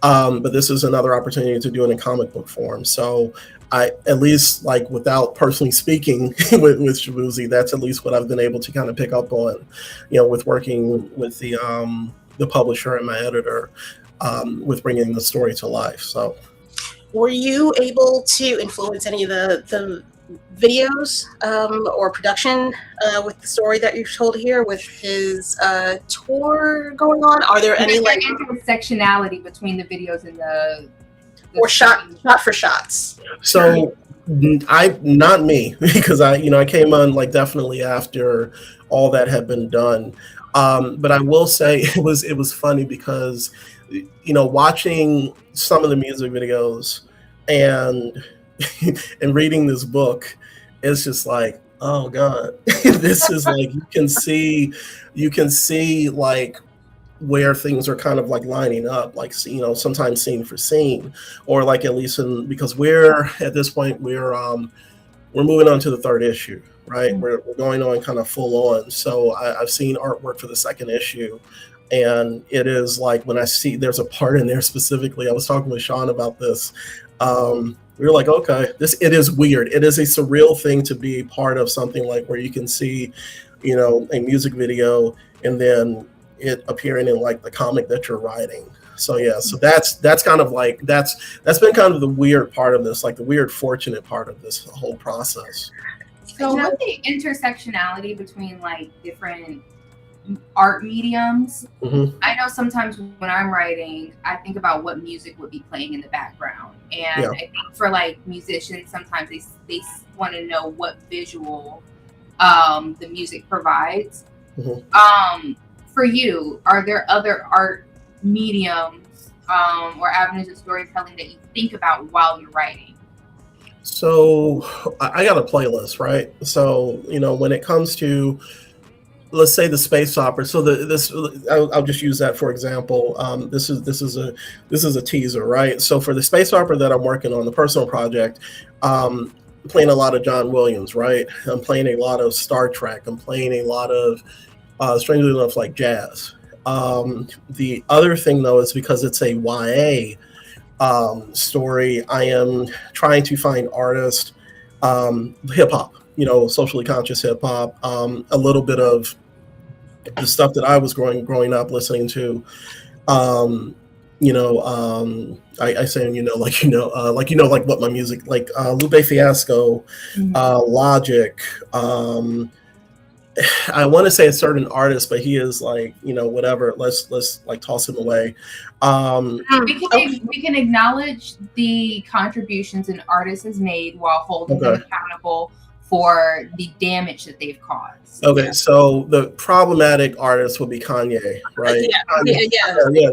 C: But this is another opportunity to do it in comic book form. So I, at least without personally speaking with Shaboozey, that's at least what I've been able to kind of pick up on, with working with the publisher and my editor, with bringing the story to life. So,
A: were you able to influence any of the videos or production with the story that you've told here, with his tour going on? Are there any
B: intersectionality between the videos and the
A: or shot for shots?
C: So not me, because I came on definitely after all that had been done. But I will say it was funny because watching some of the music videos and and reading this book, it's just like, oh God, this is you can see where things are kind of lining up, sometimes scene for scene, or at least because we're at this point we're moving on to the third issue, right? Mm-hmm. We're going on kind of full on. So I've seen artwork for the second issue, and it is when I see there's a part in there specifically, I was talking with Sean about this. We were like, okay, it is weird. It is a surreal thing to be part of something where you can see, a music video and then it appearing in the comic that you're writing. So yeah, so that's kind of that's been kind of the weird part of this, the weird fortunate part of this whole process.
B: So with the intersectionality between different art mediums, I know sometimes when I'm writing, I think about what music would be playing in the background, and I think for musicians, sometimes they want to know what visual the music provides. For you, are there other art mediums or avenues of storytelling that you think about while you're writing?
C: So I got a playlist, right? So when it comes to, let's say, the space opera. So I'll just use that for example. This is a teaser, right? So for the space opera that I'm working on, the personal project, I'm playing a lot of John Williams, right? I'm playing a lot of Star Trek. I'm playing a lot of, strangely enough, jazz. The other thing though is because it's a YA, story. I am trying to find artists, hip hop, socially conscious hip hop, a little bit of the stuff that I was growing up listening to. I say, like what my music, like Lupe Fiasco, Logic. I want to say a certain artist, but he is like, whatever. Let's like toss him away.
B: We can acknowledge the contributions an artist has made while holding them accountable for the damage that they've caused.
C: Okay, so the problematic artist would be Kanye, right?
A: Yeah.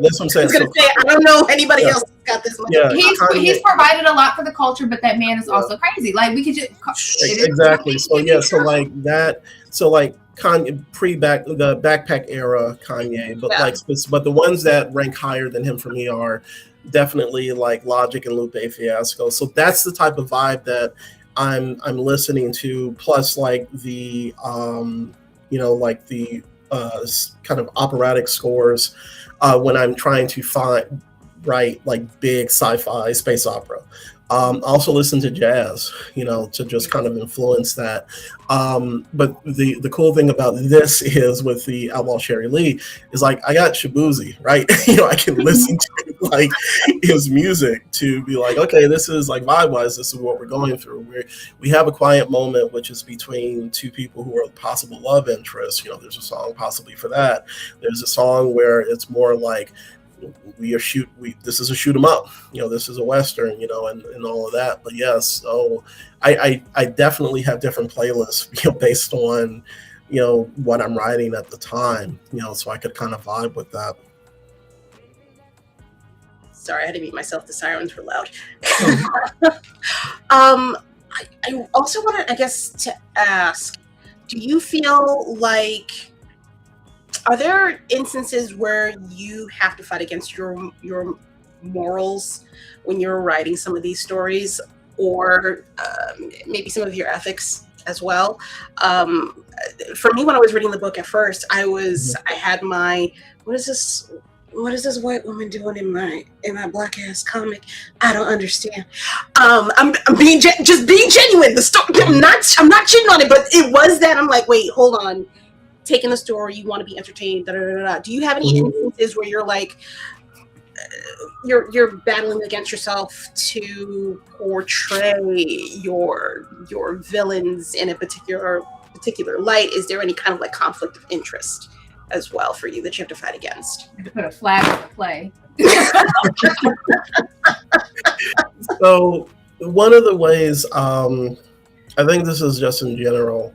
C: That's what I'm saying.
A: I don't know anybody else that's got this much.
C: Yeah,
B: he's provided a lot for the culture, but that man is also crazy. Like we could just
C: exactly. So like that. So like Kanye the backpack era Kanye, but but the ones that rank higher than him for me are definitely like Logic and Lupe Fiasco. So that's the type of vibe that I'm listening to, plus like the like the kind of operatic scores when I'm trying to write like big sci-fi space opera. I also listen to jazz, to just kind of influence that. But the cool thing about this is with the Outlaw Cherie Lee is like I got Shaboozey, right? I can listen to like his music to be like, okay, this is like vibe-wise, this is what we're going through. We have a quiet moment, which is between two people who are possible love interests. There's a song possibly for that. There's a song where it's more like this is a shoot 'em up, this is a Western, and all of that. But yes, so I definitely have different playlists, based on, what I'm writing at the time, so I could kind of vibe with that.
A: Sorry, I had to mute myself. The sirens were loud. I also wanted, I guess, to ask, do you feel like, are there instances where you have to fight against your morals when you're writing some of these stories, or maybe some of your ethics as well? For me, when I was reading the book at first, I had my, what is this white woman doing in my black ass comic? I don't understand. I'm being genuine. The story, I'm not cheating on it, but it was that I'm like, wait, hold on. Taking the story, you want to be entertained. Do you have any instances where you're like, you're battling against yourself to portray your villains in a particular light? Is there any kind of like conflict of interest as well for you that you have to fight against?
B: You have to put a flag on the play.
C: So one of the ways, I think this is just in general,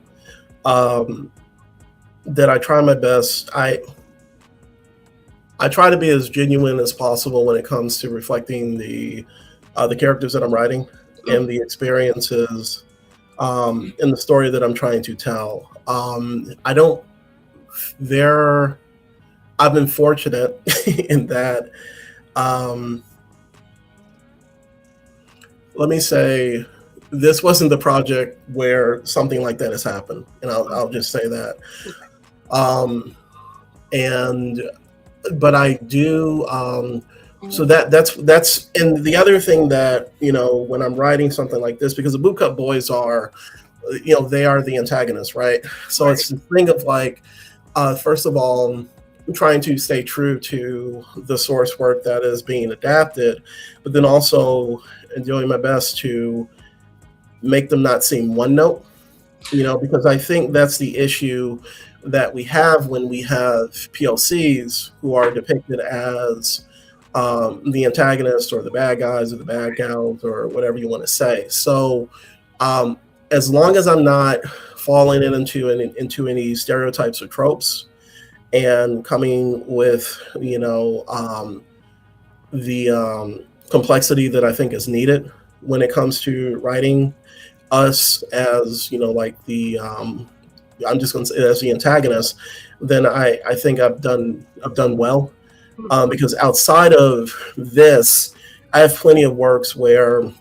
C: that I try my best. I try to be as genuine as possible when it comes to reflecting the characters that I'm writing and the experiences in the story that I'm trying to tell. I've been fortunate in that. Let me say, this wasn't the project where something like that has happened, and I'll just say that. But I do. So that's and the other thing that, when I'm writing something like this, because the Bootcut Boys are, they are the antagonists, right? So it's the thing of like, first of all, trying to stay true to the source work that is being adapted, but then also doing my best to make them not seem one note, because I think that's the issue that we have when we have POCs who are depicted as the antagonist or the bad guys or the bad gals or whatever you want to say. So as long as I'm not falling into any stereotypes or tropes and coming with, the complexity that I think is needed when it comes to writing us as, like the, I'm just going to say as the antagonist, then I think I've done well, because outside of this, I have plenty of works where,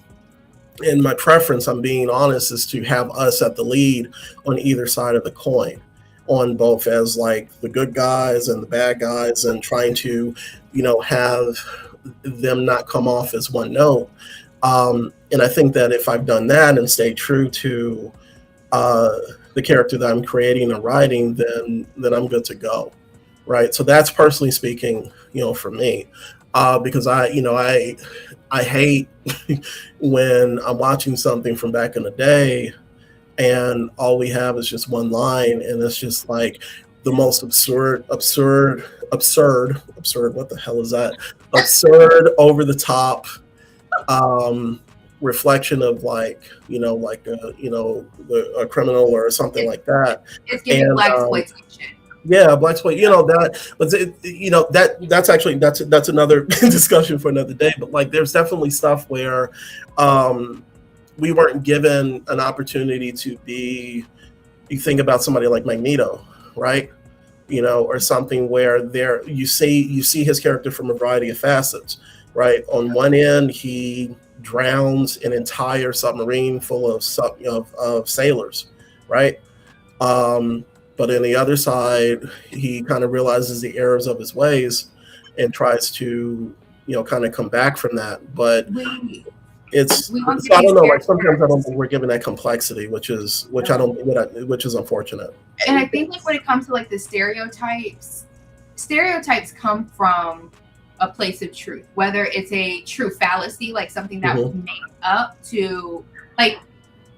C: in my preference, I'm being honest, is to have us at the lead on either side of the coin, on both as like the good guys and the bad guys, and trying to, have them not come off as one note. And I think that if I've done that and stayed true to the character that I'm creating and writing, then I'm good to go, right? So that's personally speaking, for me, because I hate when I'm watching something from back in the day and all we have is just one line and it's just like the most absurd, what the hell is that? Absurd, over the top reflection of a criminal or something like that.
B: It's giving blaxploitation.
C: Yeah, blaxploitation. That's another discussion for another day. But like, there's definitely stuff where we weren't given an opportunity to be. You think about somebody like Magneto, right? Or something where you see his character from a variety of facets, right? On one end, he drowns an entire submarine full of sailors, right? But on the other side, he kind of realizes the errors of his ways and tries to, kind of come back from that. But I don't know. Like sometimes I don't think we're given that complexity, which is unfortunate.
B: And I think like when it comes to like the stereotypes come from a place of truth, whether it's a true fallacy, like something that was made up to, like,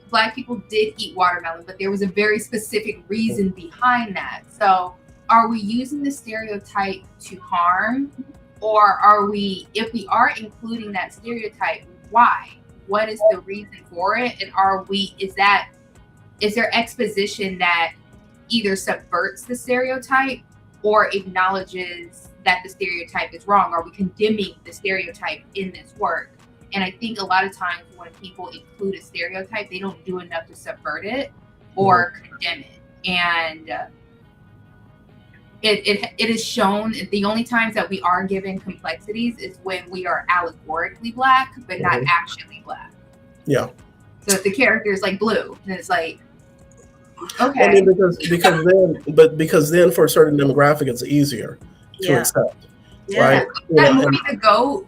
B: Black people did eat watermelon, but there was a very specific reason behind that. So are we using the stereotype to harm, or if we are including that stereotype, why? What is the reason for it? And is there exposition that either subverts the stereotype or acknowledges that the stereotype is wrong? Are we condemning the stereotype in this work? And I think a lot of times when people include a stereotype, they don't do enough to subvert it or condemn it. And it is shown, the only times that we are given complexities is when we are allegorically Black, but not actually Black.
C: Yeah.
B: So if the character is like blue, then it's like, okay.
C: I mean, because then for a certain demographic, it's easier to accept, right?
B: That movie, The Goat,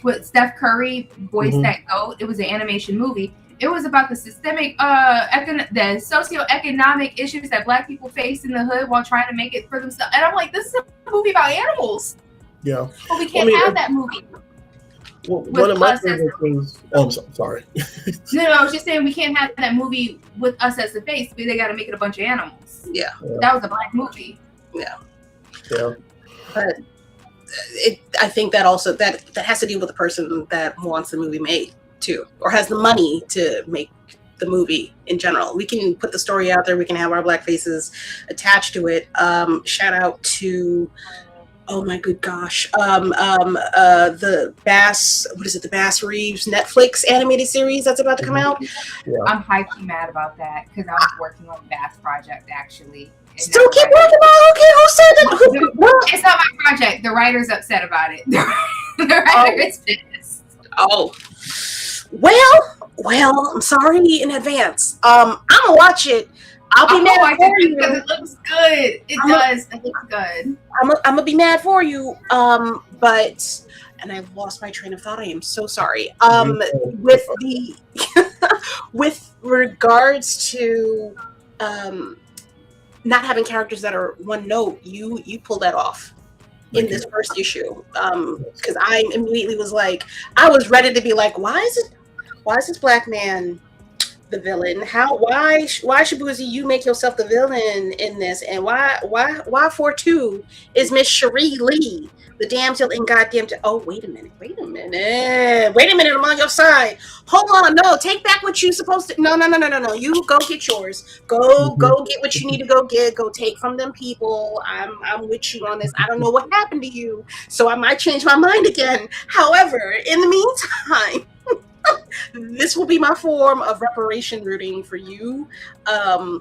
B: with Steph Curry voiced that goat. It was an animation movie. It was about the systemic, the socioeconomic issues that Black people face in the hood while trying to make it for themselves. And I'm like, this is a movie about animals.
C: Yeah.
B: But we can't have that movie.
C: Well, one of my favorite things. Oh, I'm sorry.
B: No, I was just saying we can't have that movie with us as the face, but they got to make it a bunch of animals.
A: Yeah.
B: That was a Black movie.
A: Yeah.
C: Yeah.
A: But I think that also that has to deal with the person that wants the movie made too, or has the money to make the movie in general. We can put the story out there. We can have our Black faces attached to it. Shout out to, oh my good gosh, the Bass Reeves Netflix animated series that's about to come out.
C: Yeah.
B: I'm high-key mad about that because I was working on the Bass project actually.
A: Still keep working on it? Okay, who said that?
B: It's not my project. The writer's upset about it. The writer is pissed.
A: Oh. Well, I'm sorry in advance. I'm gonna watch it. I'll be mad for you
B: because it looks good. It does. It looks good.
A: I'm gonna be mad for you. But I've lost my train of thought. I am so sorry. With the with regards to not having characters that are one note, you pull that off in this first issue. Because I immediately was like, I was ready to be like, why is this Black man the villain? Why Shaboozey, you make yourself the villain in this? And why for two is Miss Cherie Lee the damsel in goddamn wait a minute, I'm on your side. Hold on, no, take back what you supposed to. No, you go get yours. Go get what you need to go get. Go take from them people. I'm with you on this. I don't know what happened to you, so I might change my mind again. However, in the meantime, this will be my form of reparation rooting for you, for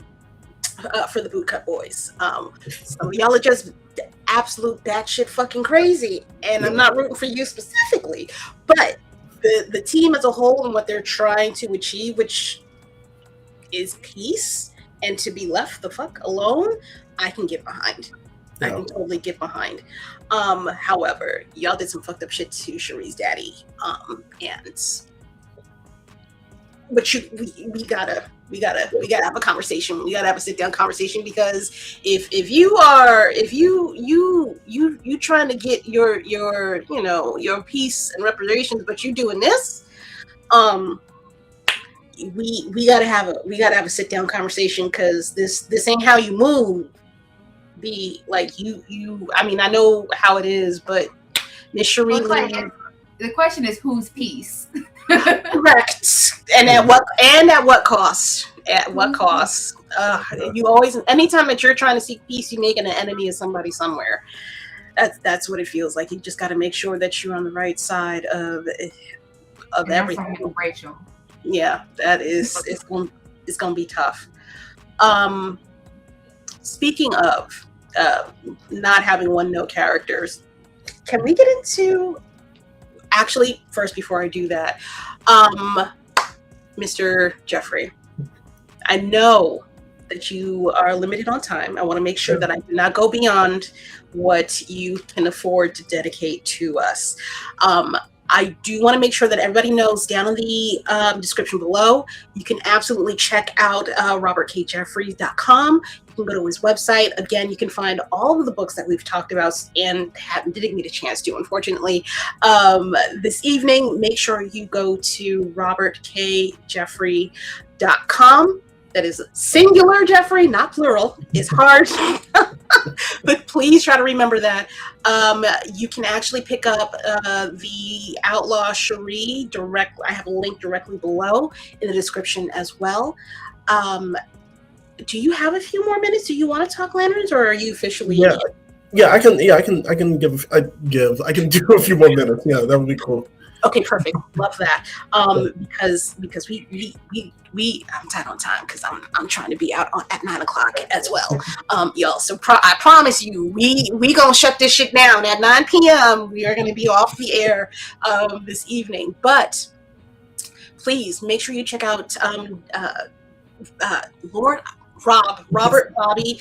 A: the Bootcut Boys. So y'all are just absolute batshit fucking crazy, and I'm not rooting for you specifically, but the team as a whole and what they're trying to achieve, which is peace and to be left the fuck alone, I can get behind. I can totally get behind. However, y'all did some fucked up shit to Cherie's daddy. But we gotta have a conversation. We gotta have a sit down conversation, because if you trying to get your peace and reparations, but you doing this, we gotta have a sit down conversation, because this ain't how you move. Be like you. I mean, I know how it is, but Miss Cherie Lee.
B: The question is, whose peace?
A: Correct. And at what cost? At what cost? You always, anytime that you're trying to seek peace, you're making an enemy of somebody somewhere. That's what it feels like. You just got to make sure that you're on the right side of everything.
B: Rachel.
A: Yeah, that is. It's gonna be tough. Speaking of not having one-note characters, can we get into? Actually, first, before I do that, Mr. Jeffrey, I know that you are limited on time. I want to make sure that I do not go beyond what you can afford to dedicate to us. I do want to make sure that everybody knows, down in the description below, you can absolutely check out robertkjeffries.com. You can go to his website. Again, you can find all of the books that we've talked about and didn't get a chance to, unfortunately, this evening. Make sure you go to robertkjeffrey.com. That is singular, Jeffrey, not plural. It's hard. But please try to remember that. You can actually pick up the Outlaw Cherie direct. I have a link directly below in the description as well. Do you have a few more minutes? Do you want to talk lanterns, or are you officially?
C: Yeah, I can do a few more minutes. Yeah, that would be cool.
A: Okay, perfect. Love that. Because we I'm tight on time, because I'm trying to be out at 9:00 as well. Y'all. So I promise you, we gonna shut this shit down at 9 p.m. We are gonna be off the air this evening. But please make sure you check out Robert Bobby.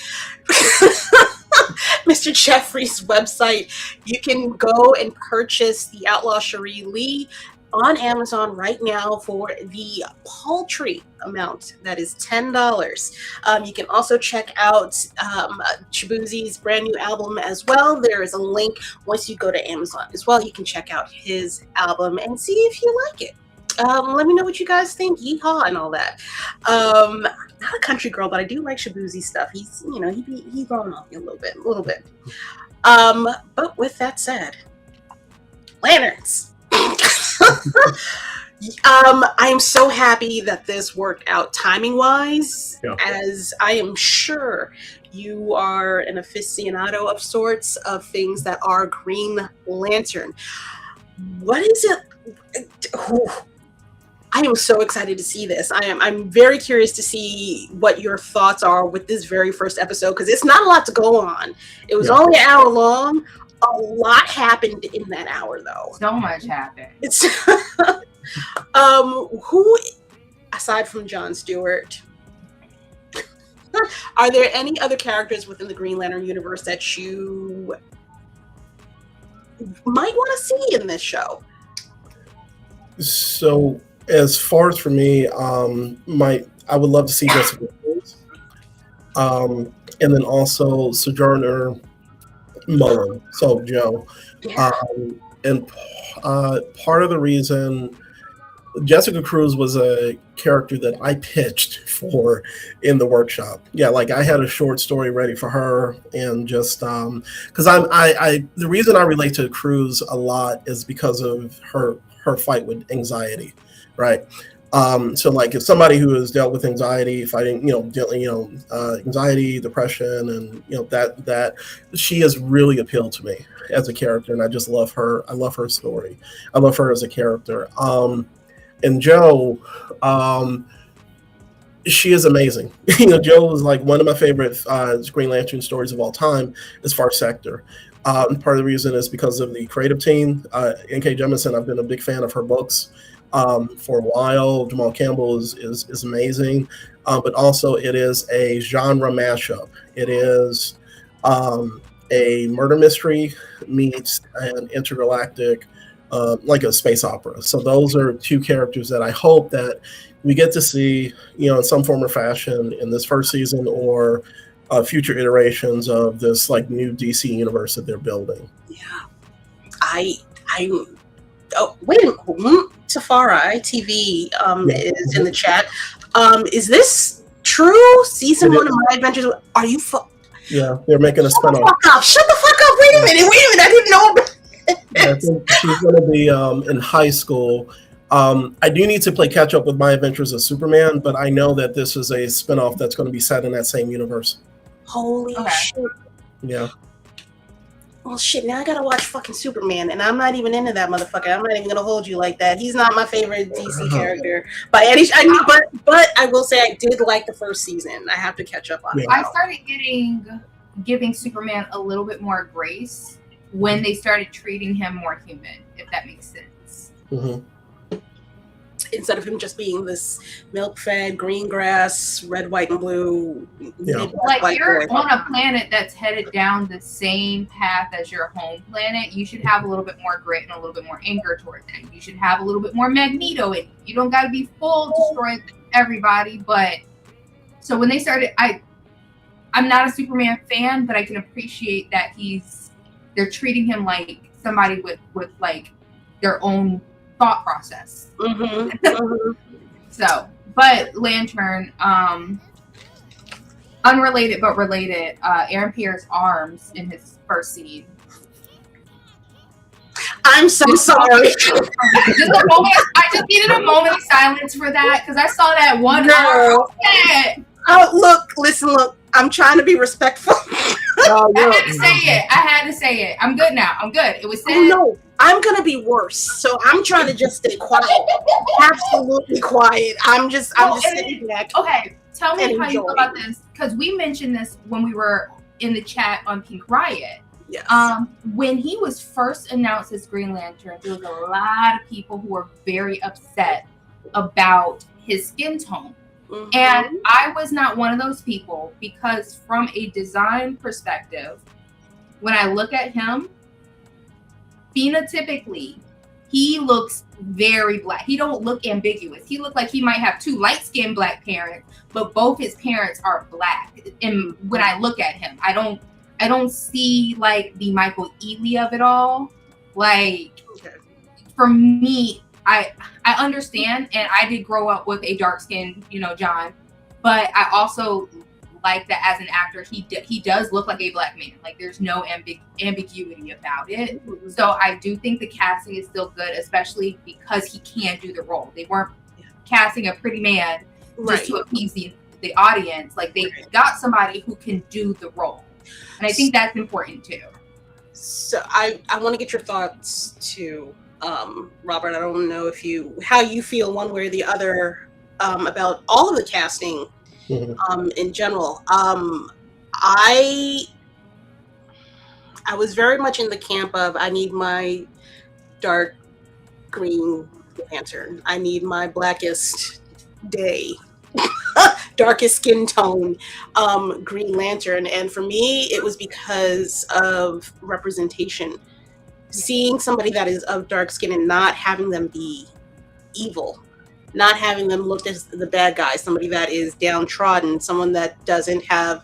A: Mr. Jeffrey's website. You can go and purchase the Outlaw Cherie Lee on Amazon right now for the paltry amount that is $10. You can also check out Shaboozey's brand new album as well. There is a link once you go to Amazon as well. You can check out his album and see if you like it. Let me know what you guys think. Yeehaw and all that. Not a country girl, but I do like Shaboozey stuff. He's growing on me a little bit. But with that said, lanterns. I am so happy that this worked out timing-wise, as I am sure you are an aficionado of sorts of things that are Green Lantern. What is it? I am so excited to see this. I'm very curious to see what your thoughts are with this very first episode, because it's not a lot to go on. It was only an hour long. A lot happened in that hour, though.
B: So much happened.
A: It's who, aside from John Stewart, are there any other characters within the Green Lantern universe that you might want to see in this show?
C: So, as far as for me, I would love to see Jessica Cruz, and then also Sojourner Mullen, so Joe. And part of the reason Jessica Cruz was a character that I pitched for in the workshop. Yeah, like I had a short story ready for her, and just because the reason I relate to Cruz a lot is because of her fight with anxiety, right? So like if somebody who has dealt with anxiety, fighting, anxiety, depression, and that she has really appealed to me as a character, and I just love her. I love her story. I love her as a character. And Joe, she is amazing. Joe is like one of my favorite Green Lantern stories of all time is Far Sector. Part of the reason is because of the creative team. N.K. Jemisin, I've been a big fan of her books for a while. Jamal Campbell is amazing. But also it is a genre mashup. It is a murder mystery meets an intergalactic, like a space opera. So those are two characters that I hope that we get to see, in some form or fashion in this first season or future iterations of this like new DC universe that they're building.
A: Yeah, oh wait a minute, Tafara ITV is in the chat. Is this true? Season 1 of My Adventures? Are you?
C: Yeah, they're making a spinoff.
A: Shut the fuck up! Wait a minute! I didn't know about it.
C: I think she's going to be in high school. I do need to play catch up with My Adventures as Superman, but I know that this is a spinoff that's going to be set in that same universe.
A: Holy shit!
C: Yeah.
A: Well, shit. Now I gotta watch fucking Superman, and I'm not even into that motherfucker. I'm not even gonna hold you like that. He's not my favorite DC character by any. But I will say I did like the first season. I have to catch up on it.
B: I started giving Superman a little bit more grace when they started treating him more human, if that makes sense.
C: Mm-hmm.
A: Instead of him just being this milk-fed, green grass, red, white, and blue.
C: Yeah.
B: Like you're on a planet that's headed down the same path as your home planet. You should have a little bit more grit and a little bit more anger towards it. You should have a little bit more Magneto in you. You don't got to be full destroy everybody. But so when they started, I'm not a Superman fan, but I can appreciate that they're treating him like somebody with like their own thought process.
A: Mm-hmm. Mm-hmm.
B: So, but Lantern, unrelated but related, Aaron Pierre's arms in his first scene.
A: I'm so sorry.
B: I just needed a moment of silence for that because I saw that one
A: girl. Oh, look. I'm trying to be respectful.
B: I had to say it. I'm good now. I'm good. It was said.
A: Oh, no. I'm gonna be worse, so I'm trying to just stay quiet. Absolutely quiet. I'm just sitting back.
B: Okay, tell me how you feel about this, because we mentioned this when we were in the chat on Pink Riot.
A: Yes.
B: When he was first announced as Green Lantern, there was a lot of people who were very upset about his skin tone. Mm-hmm. And I was not one of those people, because from a design perspective, when I look at him, phenotypically, he looks very black. He don't look ambiguous. He looked like he might have two light-skinned black parents, but both his parents are black. And when I look at him, I don't see like the Michael Ealy of it all. Like, for me, I understand, and I did grow up with a dark-skinned, John, but I also like that as an actor, he does look like a black man. Like, there's no ambiguity about it. Mm-hmm. So I do think the casting is still good, especially because he can do the role. They weren't casting a pretty man just to appease the audience. Like, they got somebody who can do the role, and I think that's important too.
A: So I want to get your thoughts too, Robert. I don't know how you feel one way or the other about all of the casting. Mm-hmm. In general, I was very much in the camp of I need my dark green lantern. I need my blackest day, darkest skin tone Green Lantern. And for me, it was because of representation. Seeing somebody that is of dark skin and not having them be evil. Not having them look as the bad guy, somebody that is downtrodden, someone that doesn't have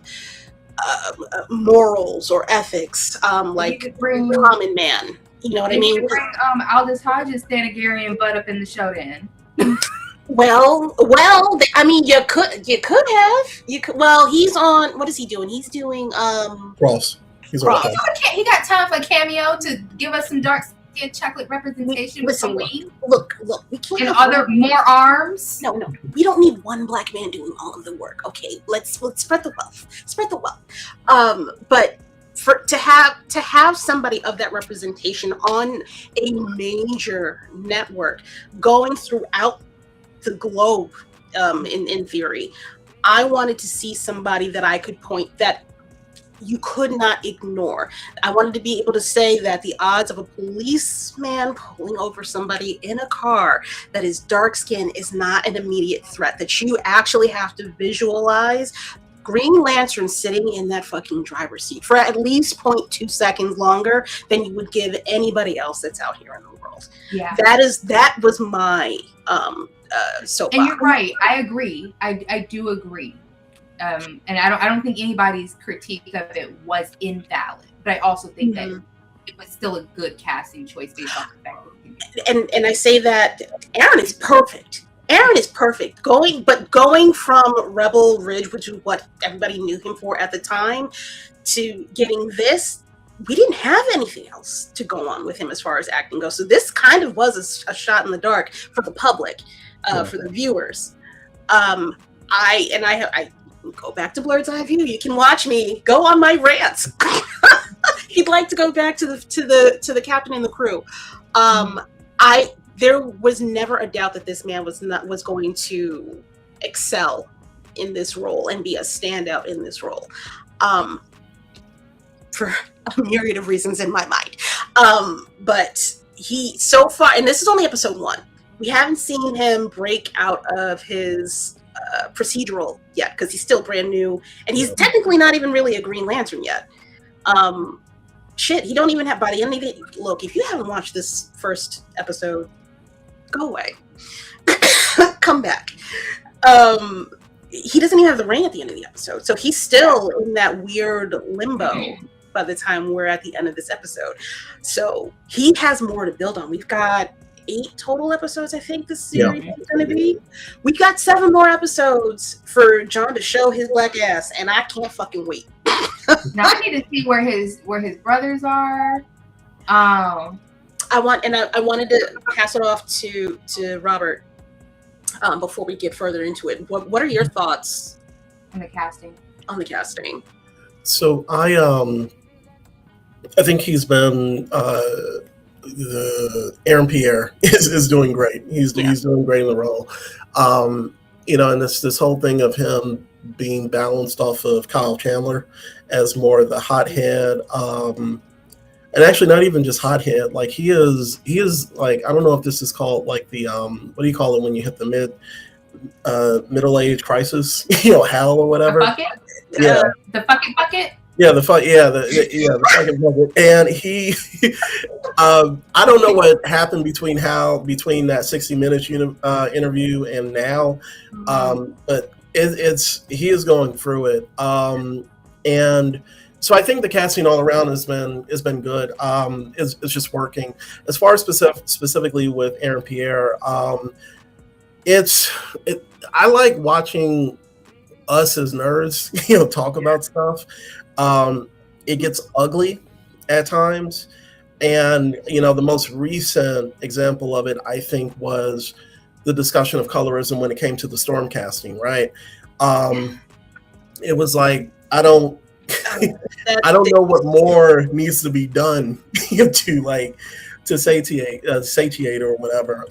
A: morals or ethics, like a common man. You know what I mean?
B: Bring Aldous Hodges' Thanagarian butt up in the show then.
A: Well, I mean, you could have. Well, he's on. What is he doing? He's doing
C: Ross. He's
B: Ross. He got time for a cameo to give us some dark chocolate representation.
A: Listen, look, we can't.
B: And other more arms.
A: No, we don't need one black man doing all of the work. Okay, let's spread the wealth. But to have somebody of that representation on a major network going throughout the globe, in theory, I wanted to see somebody that I could point that you could not ignore. I wanted to be able to say that the odds of a policeman pulling over somebody in a car that is dark skinned is not an immediate threat, that you actually have to visualize Green Lantern sitting in that fucking driver's seat for at least 0.2 seconds longer than you would give anybody else that's out here in the world.
B: Yeah.
A: That was my soapbox.
B: And you're right. I agree. I do agree. And I don't think anybody's critique of it was invalid. But I also think that it was still a good casting choice based off the fact that
A: and I say that Aaron is perfect. Aaron is perfect. Going from Rebel Ridge, which is what everybody knew him for at the time, to getting this, we didn't have anything else to go on with him as far as acting goes. So this kind of was a shot in the dark for the public, for the viewers. I go back to Blerd's Eye View. You can watch me go on my rants. He'd like to go back to the captain and the crew. There was never a doubt that this man was going to excel in this role and be a standout in this role, for a myriad of reasons in my mind. But he, so far, and this is only episode 1, we haven't seen him break out of his procedural yet, because he's still brand new, and he's technically not even really a Green Lantern yet. He don't even have, by the end of it, look, if you haven't watched this first episode, go away. Come back. He doesn't even have the ring at the end of the episode, so he's still in that weird limbo by the time we're at the end of this episode. So he has more to build on. We've got 8 total episodes, I think this series is going to be. We've got 7 more episodes for John to show his black ass, and I can't fucking wait.
B: Now I need to see where his brothers are.
A: I wanted to pass it off to Robert before we get further into it. What are your thoughts
B: on the casting?
C: So I think he's been Aaron Pierre is doing great. He's doing great in the role. And this whole thing of him being balanced off of Kyle Chandler as more the hothead, and actually not even just hothead. Like he is like, I don't know if this is called like the what do you call it when you hit the middle age crisis, hell or whatever.
B: The bucket? The fucking bucket.
C: Yeah, the fucking bucket. And he, I don't know what happened between that 60 Minutes interview and now, but he is going through it, and so I think the casting all around has been good. It's just working. As far as specifically with Aaron Pierre, I like watching us as nerds, talk about stuff. It gets ugly at times, and the most recent example of it, I think, was the discussion of colorism when it came to the Storm casting. Right? It was like, I don't know what more needs to be done to satiate or whatever.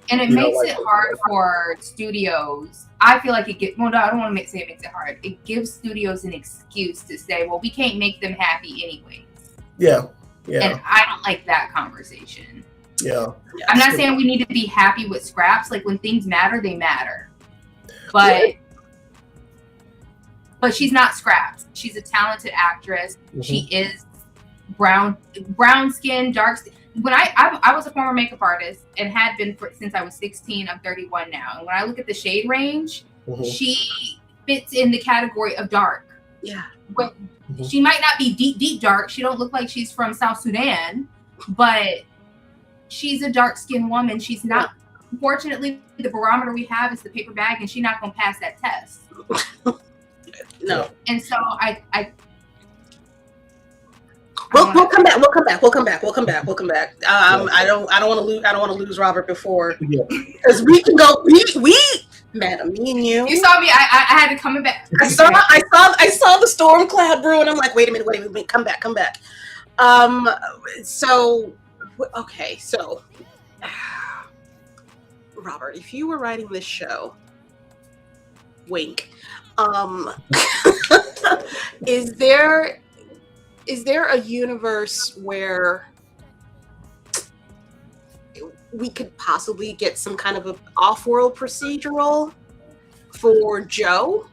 B: And it makes it hard for studios. I feel like I don't want to say it makes it hard. It gives studios an excuse to say, well, we can't make them happy anyways. Yeah. And I don't like that conversation.
C: Yeah.
B: I'm not saying we need to be happy with scraps. Like, when things matter, they matter. But she's not scraps. She's a talented actress. Mm-hmm. She is brown skin, dark skin. When I was a former makeup artist and had been since I was 16. I'm 31 now. And when I look at the shade range, she fits in the category of dark.
A: Yeah.
B: But she might not be deep dark. She don't look like she's from South Sudan, but she's a dark skinned woman. She's not. Unfortunately, the barometer we have is the paper bag, and she's not going to pass that test.
A: No.
B: And so
A: We'll come back. I don't want to lose Robert before, because we can go. We, madam, me and you.
B: You saw me. I had to come back.
A: I saw the storm cloud brew, and I'm like, wait a minute, come back. So Robert, if you were writing this show, wink. Is there a universe where we could possibly get some kind of an off-world procedural for Joe?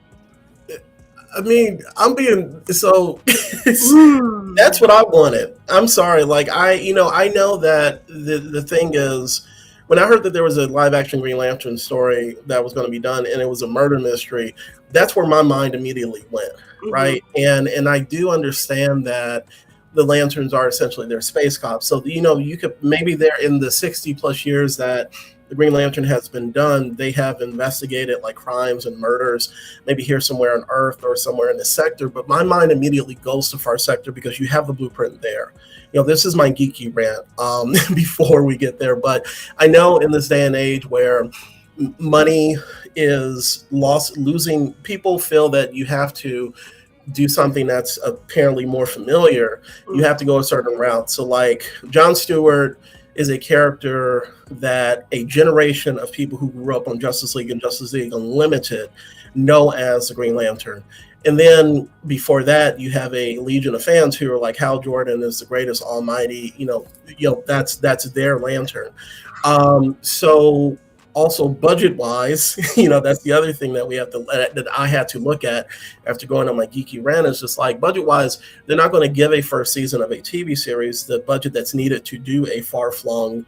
C: I mean, I'm being so. That's what I wanted. I'm sorry. Like I know that the thing is, when I heard that there was a live action Green Lantern story that was going to be done, and it was a murder mystery, that's where my mind immediately went, right? And I do understand that the Lanterns are essentially their space cops. So you could maybe they're in the 60 plus years that the Green Lantern has been done, they have investigated like crimes and murders, maybe here somewhere on Earth or somewhere in the sector. But my mind immediately goes to Far Sector because you have the blueprint there. This is my geeky rant before we get there. But I know in this day and age where money is losing, people feel that you have to do something that's apparently more familiar. You have to go a certain route. So like John Stewart is a character that a generation of people who grew up on Justice League and Justice League Unlimited know as the Green Lantern. And then before that, you have a legion of fans who are like, Hal Jordan is the greatest almighty, that's their Lantern. So also budget wise, that's the other thing that I had to look at after going on my geeky rant, is just like budget wise, they're not going to give a first season of a TV series the budget that's needed to do a far flung,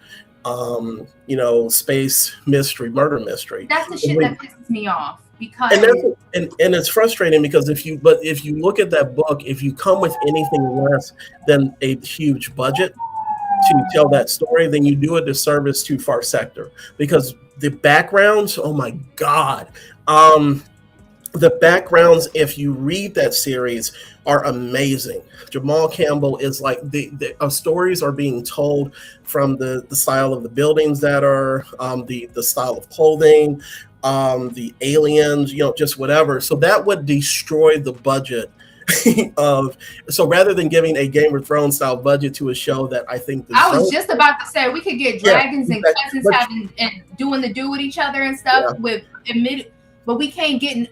C: space mystery, murder mystery.
B: That's the shit that pisses me off. Because
C: and it's frustrating because if you look at that book, if you come with anything less than a huge budget to tell that story, then you do a disservice to Far Sector, because the backgrounds, oh my God. The backgrounds, if you read that series, are amazing. Jamal Campbell is like the stories are being told from the style of the buildings that are the style of clothing, the aliens, just whatever. So that would destroy the budget so rather than giving a Game of Thrones style budget to a show that I think
B: I was just about to say we could get dragons and cousins having and doing the do with each other and stuff but we can't get in.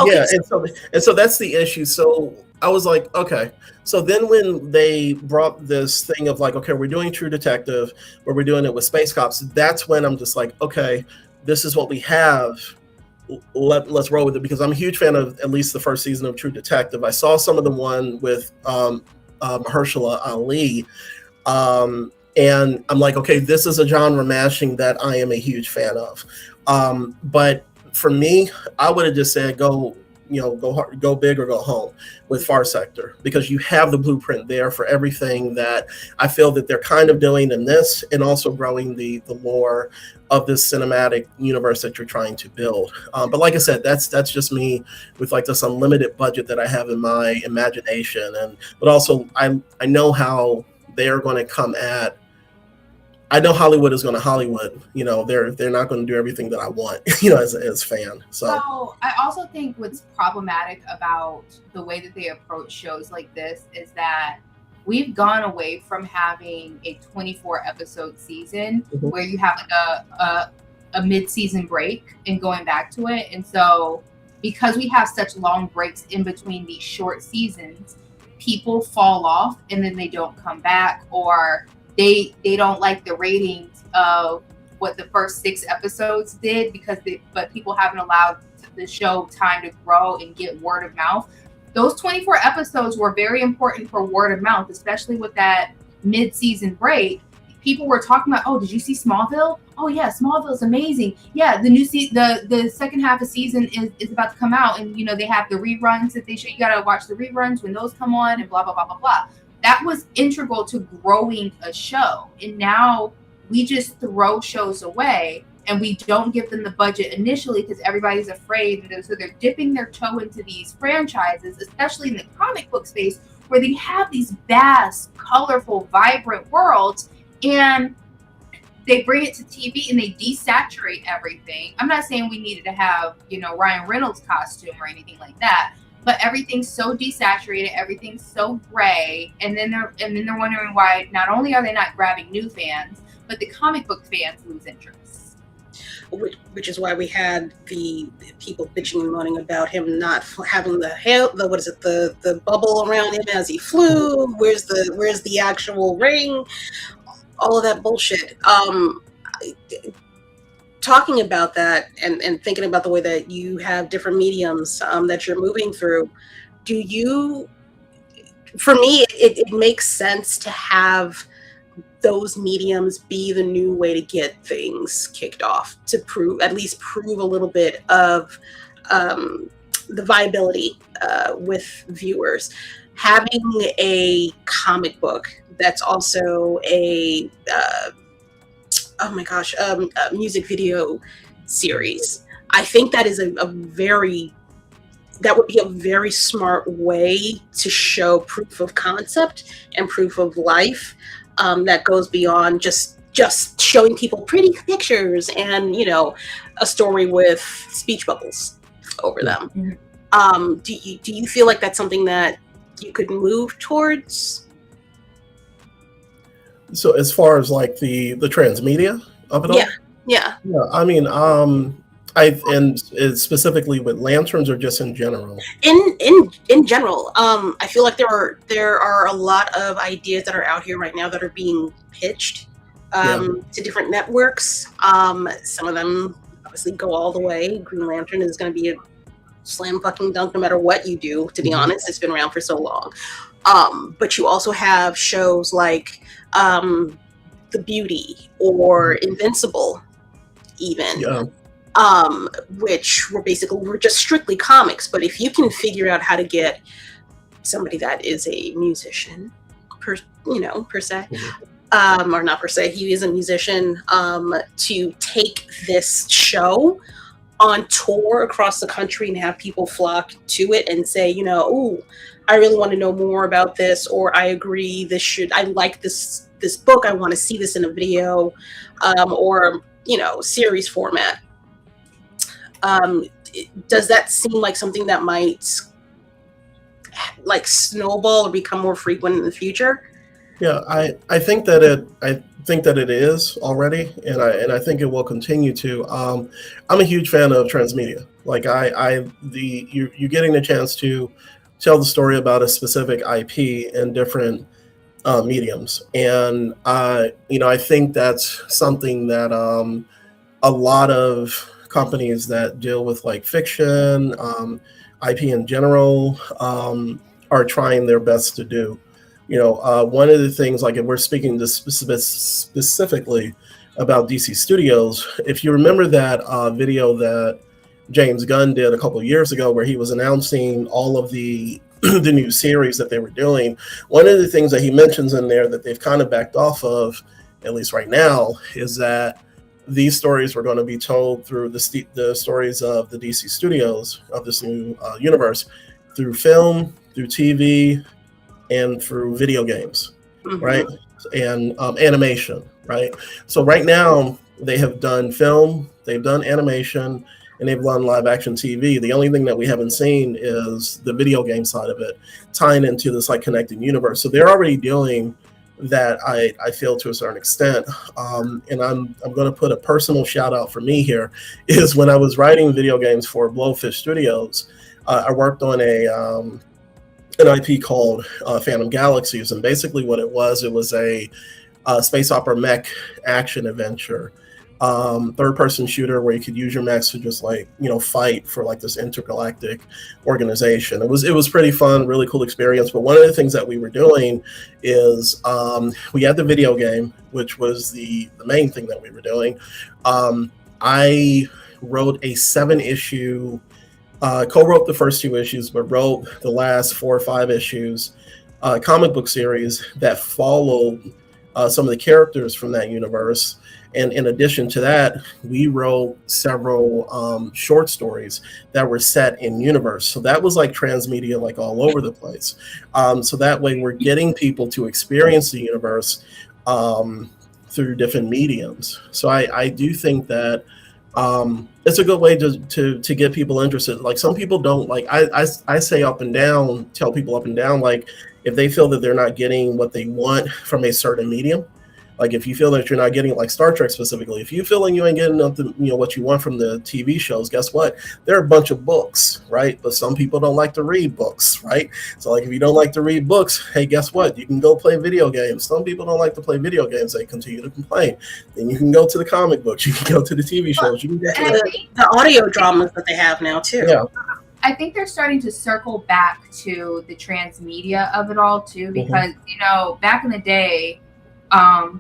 C: Okay. Yeah, and so that's the issue. So I was like, okay. So then when they brought this thing of like, okay, we're doing True Detective, but we're doing it with Space Cops, that's when I'm just like, okay, this is what we have. Let's roll with it, because I'm a huge fan of at least the first season of True Detective. I saw some of the one with Mahershala Ali, and I'm like, okay, this is a genre mashing that I am a huge fan of. But for me, I would have just said go hard, go big or go home with Far Sector, because you have the blueprint there for everything that I feel that they're kind of doing in this, and also growing the lore of this cinematic universe that you're trying to build. But like I said, that's just me with like this unlimited budget that I have in my imagination, but also I know how they are going to come at. I know Hollywood is going to Hollywood. They're not going to do everything that I want. As a fan.
B: So I also think what's problematic about the way that they approach shows like this is that we've gone away from having a 24 episode season where you have like a mid-season break and going back to it. And so because we have such long breaks in between these short seasons, people fall off and then they don't come back, or they don't like the ratings of what the first 6 episodes did but people haven't allowed the show time to grow and get word of mouth. Those 24 episodes were very important for word of mouth, especially with that mid-season break. People were talking about, oh, did you see Smallville? Oh yeah, Smallville is amazing. Yeah, the new the second half of season is about to come out, and they have the reruns that they show. You gotta watch the reruns when those come on, and blah blah blah blah blah. That was integral to growing a show, and now we just throw shows away and we don't give them the budget initially because everybody's afraid. So they're dipping their toe into these franchises, especially in the comic book space, where they have these vast, colorful, vibrant worlds, and they bring it to TV and they desaturate everything. I'm not saying we needed to have, Ryan Reynolds' costume or anything like that, but everything's so desaturated, everything's so gray, and then they're wondering why not only are they not grabbing new fans, but the comic book fans lose interest.
A: Which is why we had the people bitching and moaning about him not having the bubble around him as he flew. Where's the actual ring? All of that bullshit. talking about that and thinking about the way that you have different mediums that you're moving through, do you, for me, it makes sense to have those mediums be the new way to get things kicked off, to at least prove a little bit of the viability with viewers. Having a comic book that's also a music video series, I think that is that would be a very smart way to show proof of concept and proof of life that goes beyond just showing people pretty pictures and, you know, a story with speech bubbles over them. Mm-hmm. Do you feel like that's something that you could move towards?
C: So as far as like the transmedia of it all?
A: Yeah.
C: I mean, and specifically with lanterns or just in general?
A: In general, I feel like there are a lot of ideas that are out here right now that are being pitched to different networks. Some of them obviously go all the way. Green Lantern is going to be a slam fucking dunk no matter what you do, to be honest. It's been around for so long. But you also have shows like The Beauty or Invincible, even. Yeah. Which were just strictly comics. But if you can figure out how to get somebody that is a musician, per se, or not per se, he is a musician, to take this show on tour across the country and have people flock to it and say, you know, ooh, I really want to know more about this, or I agree, I like this book, I want to see this in a video, or, you know, series format. Does that seem like something that might like snowball or become more frequent in the future?
C: Yeah, I think that it is already, and I think it will continue to. I'm a huge fan of transmedia. Like you're getting the chance to tell the story about a specific IP in different mediums, and I think that's something that a lot of companies that deal with like fiction, IP in general, are trying their best to do. You know, one of the things, like if we're speaking specifically about DC Studios, if you remember that video that James Gunn did a couple of years ago where he was announcing all of the the new series that they were doing, one of the things that he mentions in there that they've kind of backed off of, at least right now, is that these stories were going to be told through the stories of the DC Studios of this new universe, through film, through TV, and through video games, right? And animation, right? So right now they have done film, they've done animation, and they've done live action TV. The only thing that we haven't seen is the video game side of it, tying into this like connected universe. So they're already doing that, I feel, to a certain extent. And I'm going to put a personal shout out for me here, is when I was writing video games for Blowfish Studios, I worked on an IP called Phantom Galaxies. And basically what it was a space opera mech action adventure, third-person shooter where you could use your mechs to just like, you know, fight for like this intergalactic organization. It was pretty fun, really cool experience. But one of the things that we were doing is we had the video game, which was the main thing that we were doing. I wrote a 7-issue, co-wrote the first 2 issues, but wrote the last 4 or 5 issues, comic book series that followed some of the characters from that universe. And in addition to that, we wrote several short stories that were set in universe. So that was like transmedia, like all over the place. So that way we're getting people to experience the universe through different mediums. So I do think that it's a good way to get people interested. Like some people don't like, I say up and down, tell people up and down, like if they feel that they're not getting what they want from a certain medium, Like if you feel that you're not getting, like Star Trek specifically, if you feel like you ain't getting up to, what you want from the TV shows, guess what? There are a bunch of books, right? But some people don't like to read books, right? So like if you don't like to read books, hey, guess what? You can go play video games. Some people don't like to play video games. They continue to complain. Then you can go to the comic books. You can go to the TV shows. You can go to
A: the audio dramas that they have now too.
C: Yeah.
B: I think they're starting to circle back to the transmedia of it all too, because back in the day,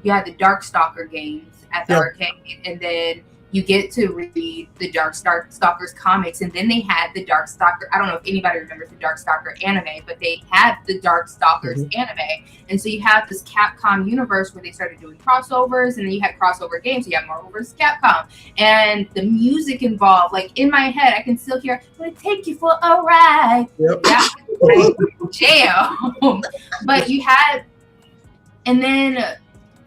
B: you had the Darkstalker games at the arcade, and then you get to read the Darkstalkers comics, and then they had the Darkstalker. I don't know if anybody remembers the Darkstalker anime, but they had the Darkstalkers anime, and so you have this Capcom universe where they started doing crossovers, and then you had crossover games. So you have Marvel vs. Capcom, and the music involved. Like in my head, I can still hear "I'm gonna take you for a ride."
C: Yep.
B: That was like jam. But you had. And then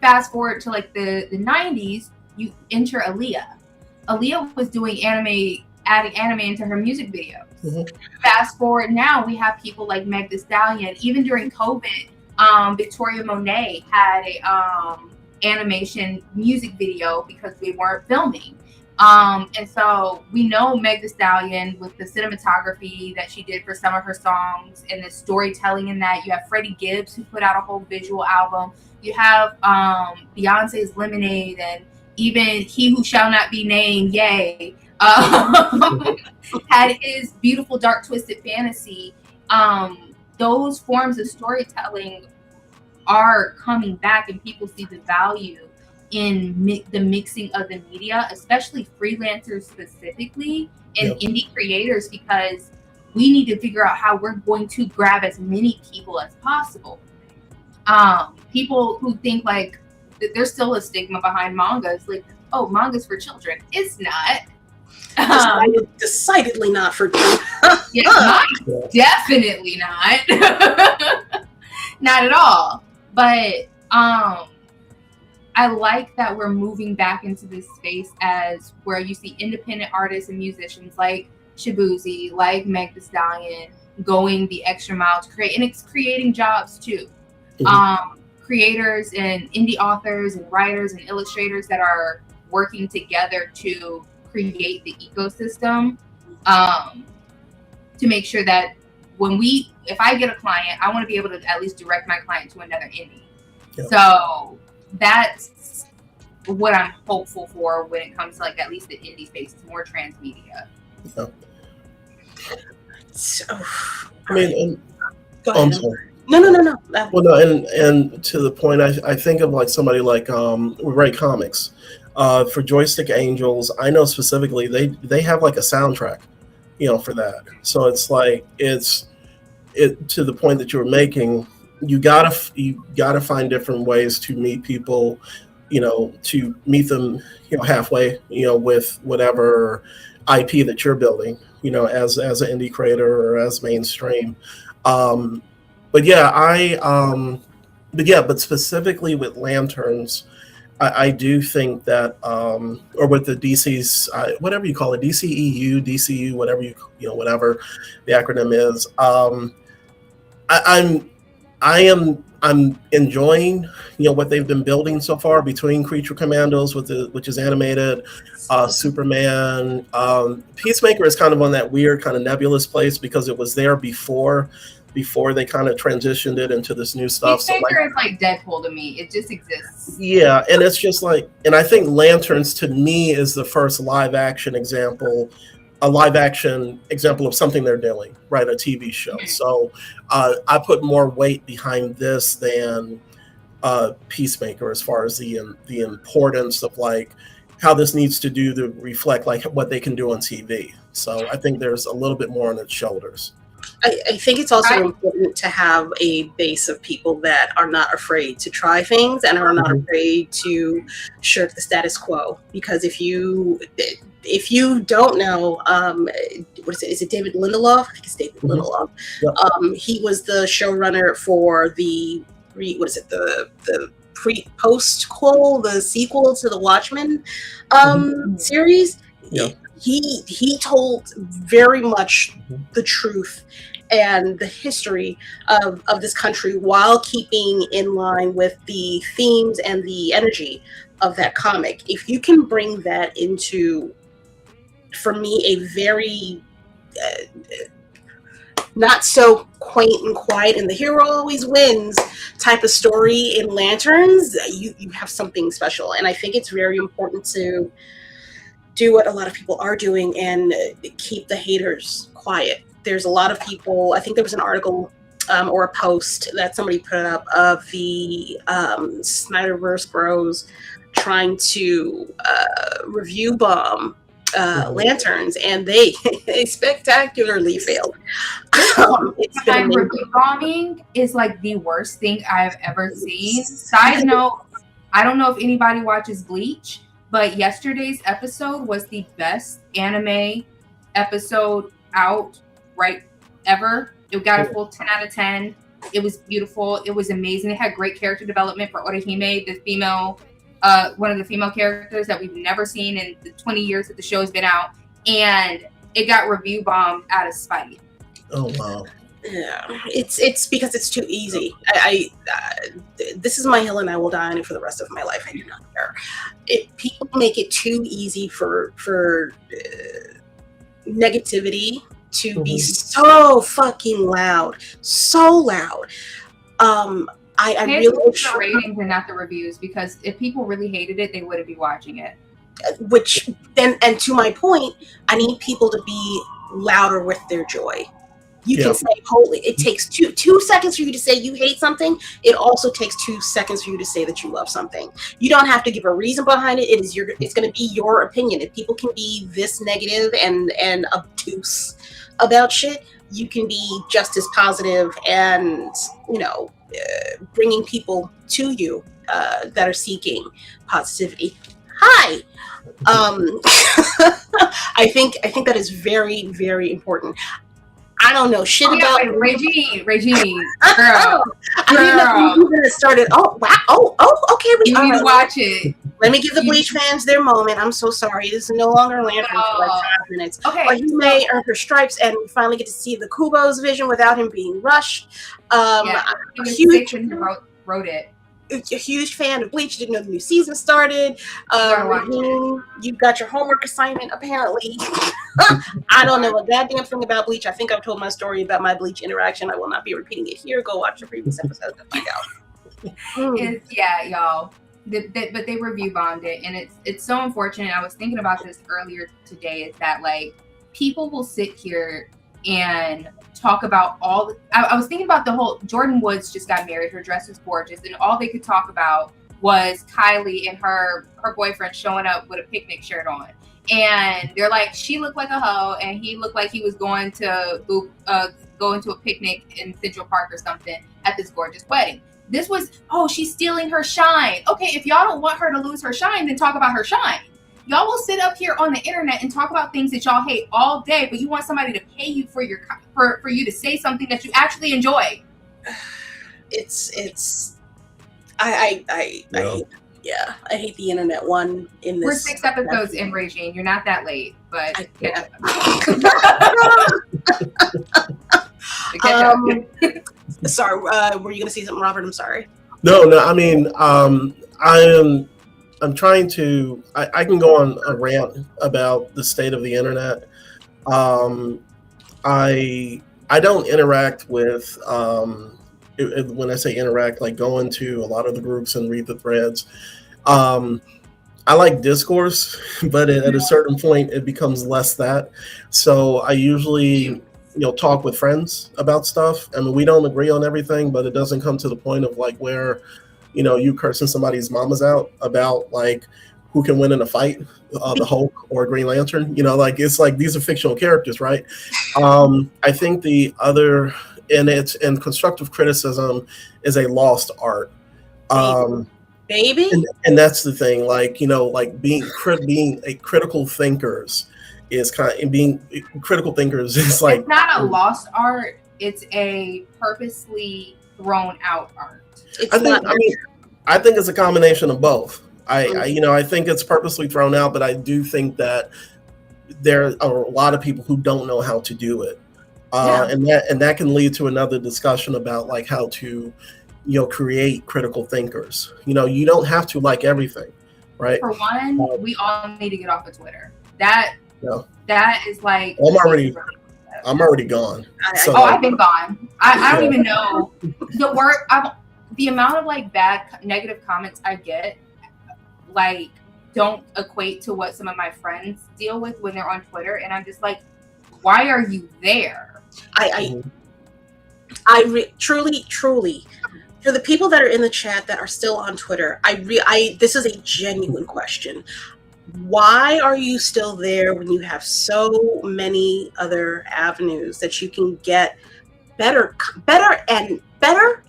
B: fast forward to like the 90s, you enter Aaliyah. Aaliyah was doing adding anime into her music videos. Fast forward now, we have people like Meg Thee Stallion. Even during COVID, Victoria Monet had a animation music video because they weren't filming. And so we know Meg Thee Stallion with the cinematography that she did for some of her songs and the storytelling in that. You have Freddie Gibbs, who put out a whole visual album. You have Beyonce's Lemonade, and even He Who Shall Not Be Named, Yay, had his beautiful Dark Twisted Fantasy. Those forms of storytelling are coming back, and people see the value in the mixing of the media, especially freelancers specifically and indie creators, because we need to figure out how we're going to grab as many people as possible. People who think like there's still a stigma behind mangas, like, oh, manga's for children. It's not.
A: Decidedly not for children.
B: Definitely not. Not at all. But I like that we're moving back into this space as where you see independent artists and musicians like Shaboozey, like Meg Thee Stallion, going the extra mile to create, and it's creating jobs too. Creators and indie authors and writers and illustrators that are working together to create the ecosystem, to make sure that if I get a client, I want to be able to at least direct my client to another indie. So that's what I'm hopeful for when it comes to like at least the indie space. It's more transmedia.
A: So,
C: I mean,
A: go ahead. No.
C: Well, no, and to the point, I think of like somebody like Ray Comics. For Joystick Angels, I know specifically they have like a soundtrack, for that. So it's like it to the point that you were making. You gotta find different ways to meet people, to meet them, halfway, with whatever IP that you're building, as an indie creator or as mainstream. But specifically with lanterns, I do think that, or with the DC's, whatever you call it, DCEU, DCU, whatever whatever the acronym is, I'm enjoying, what they've been building so far between Creature Commandos, which is animated, Superman, Peacemaker is kind of on that weird kind of nebulous place because it was there before they kind of transitioned it into this new stuff.
B: Peacemaker is like Deadpool to me. It just exists.
C: Yeah, and it's just like, and I think Lanterns to me is the first live action example of something they're doing, right? A TV show. So I put more weight behind this than Peacemaker as far as the importance of like how this needs to do to reflect like what they can do on TV. So I think there's a little bit more on its shoulders.
A: I think it's also important to have a base of people that are not afraid to try things and are not afraid to shirk the status quo. Because if you don't know, what is it? Is it David Lindelof? I think it's David Lindelof. Yep. He was the showrunner for the post-quel, the sequel to the Watchmen series.
C: Yeah.
A: He told very much the truth and the history of this country while keeping in line with the themes and the energy of that comic. If you can bring that into, for me, a very not so quaint and quiet and the hero always wins type of story in Lanterns, you have something special. And I think it's very important to do what a lot of people are doing and keep the haters quiet. There's a lot of people, I think there was an article or a post that somebody put up of the Snyderverse bros trying to review bomb Lanterns, and they spectacularly failed.
B: Review bombing is like the worst thing I've ever seen. Side note, I don't know if anybody watches Bleach, but yesterday's episode was the best anime episode out ever. It got a full 10 out of 10. It was beautiful. It was amazing. It had great character development for Orihime, the female, one of the female characters that we've never seen in the 20 years that the show has been out. And it got review bombed out of spite.
C: Oh, wow.
A: Yeah, it's because it's too easy. This is my hill and I will die on it for the rest of my life. I do not care. People make it too easy for negativity to be so fucking loud, so loud. I really wish
B: the ratings and not the reviews, because if people really hated it, they wouldn't be watching it.
A: Which then, and to my point, I need people to be louder with their joy. You can say, holy, it takes two seconds for you to say you hate something. It also takes 2 seconds for you to say that you love something. You don't have to give a reason behind it. It's going to be your opinion. If people can be this negative and obtuse about shit, you can be just as positive and, bringing people to you that are seeking positivity. Hi. I think that is very, very important. I don't know shit about
B: Regine, girl.
A: I didn't know you were gonna start it. Oh wow. Oh, okay.
B: You need to watch it.
A: Let me give the Bleach fans their moment. I'm so sorry. This is no longer Lantern for like 5 minutes.
B: Okay.
A: Or he may earn her stripes, and we finally get to see the Kubo's vision without him being rushed.
B: Huge wrote it.
A: A huge fan of Bleach. Didn't know the new season started. Raheem, you got your homework assignment apparently. I don't know a goddamn thing about Bleach. I think I've told my story about my Bleach interaction. I will not be repeating it here. Go watch the previous episode to find out.
B: Yeah, y'all. But they review bombed it, and it's so unfortunate. I was thinking about this earlier today. Is that like people will sit here and talk about I was thinking about the whole Jordan Woods just got married. Her dress was gorgeous, and all they could talk about was Kylie and her boyfriend showing up with a picnic shirt on, and they're like, she looked like a hoe, and he looked like he was going to go into a picnic in Central Park or something at this gorgeous wedding. This was, she's stealing her shine. Okay, if y'all don't want her to lose her shine, then talk about her shine. Y'all will sit up here on the internet and talk about things that y'all hate all day, but you want somebody to pay you for you to say something that you actually enjoy.
A: I hate the internet one in this.
B: We're 6 episodes in, Regine. You're not that late, but
A: sorry, were you gonna say something, Robert? I'm sorry.
C: No. I mean, I'm trying to. I can go on a rant about the state of the internet. I don't interact with. When I say interact, like go into a lot of the groups and read the threads. I like discourse, but at a certain point, it becomes less that. So I usually, talk with friends about stuff. I mean, we don't agree on everything, but it doesn't come to the point of like where, you cursing somebody's mamas out about like who can win in a fight, the Hulk or Green Lantern. It's like these are fictional characters, right? I think the other, and constructive criticism is a lost art.
A: Baby.
C: And that's the thing, being a critical thinkers is being critical thinkers is like,
B: it's not a lost art, it's a purposely thrown out art.
C: I think it's a combination of both. I think it's purposely thrown out, but I do think that there are a lot of people who don't know how to do it. And that can lead to another discussion about like how to, create critical thinkers. You don't have to like everything, right?
B: For one, we all need to get off of Twitter. That is like
C: I'm already gone.
B: I've been gone. I don't even know the amount of like bad negative comments I get, like don't equate to what some of my friends deal with when they're on Twitter, and I'm just like, why are you there?
A: Truly, for the people that are in the chat that are still on Twitter, this is a genuine question. Why are you still there when you have so many other avenues that you can get better,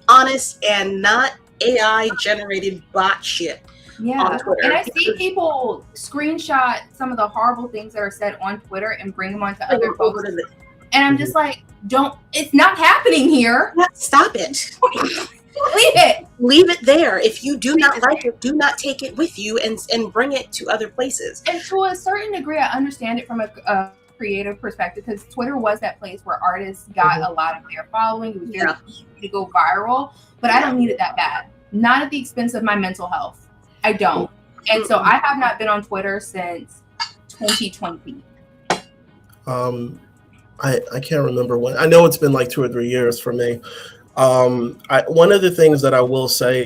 A: honest, and not AI generated bot shit?
B: Yeah, and I see people screenshot some of the horrible things that are said on Twitter and bring them onto other posts. And I'm just like, it's not happening here.
A: Stop it.
B: Leave
A: it there. If you do not like it, do not take it with you and bring it to other places.
B: And to a certain degree, I understand it from a creative perspective, because Twitter was that place where artists got a lot of their following. It was very easy to go viral, but I don't need it that bad. Not at the expense of my mental health. I don't. And so I have not been on Twitter since 2020.
C: I can't remember when. I know it's been like 2 or 3 years for me. One of the things that I will say,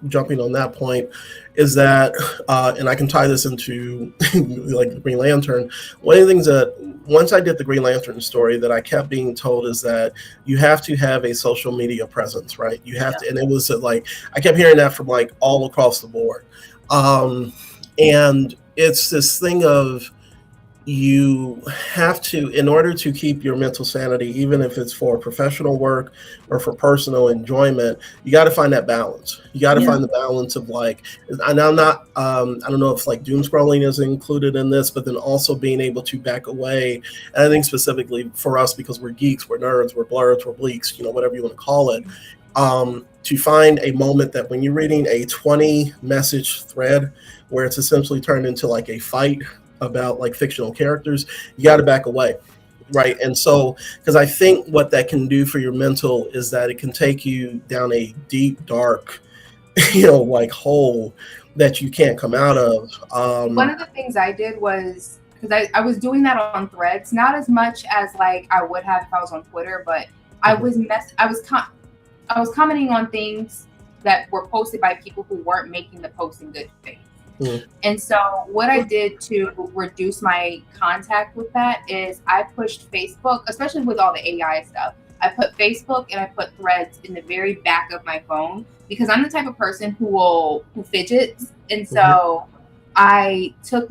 C: jumping on that point, is that, and I can tie this into like the Green Lantern. One of the things that once I did the Green Lantern story that I kept being told is that you have to have a social media presence, right? You have to, and it was like, I kept hearing that from like all across the board. And it's this thing of, you have to, in order to keep your mental sanity, even if it's for professional work or for personal enjoyment, you got to find that balance. You got to find the balance of like, and I'm not, I don't know if like doom scrolling is included in this, but then also being able to back away. And I think specifically for us, because we're geeks, we're nerds, we're blerds, we're bleaks, whatever you want to call it, to find a moment that when you're reading a 20 message thread where it's essentially turned into like a fight about like fictional characters, you got to back away, right? And so, because I think what that can do for your mental is that it can take you down a deep, dark, like hole that you can't come out of.
B: One of the things I did was, because I was doing that on Threads, not as much as like I would have if I was on Twitter, but I was commenting on things that were posted by people who weren't making the post in good faith. And so what I did to reduce my contact with that is I pushed Facebook, especially with all the AI stuff. I put Facebook and I put Threads in the very back of my phone, because I'm the type of person who fidgets. And so I took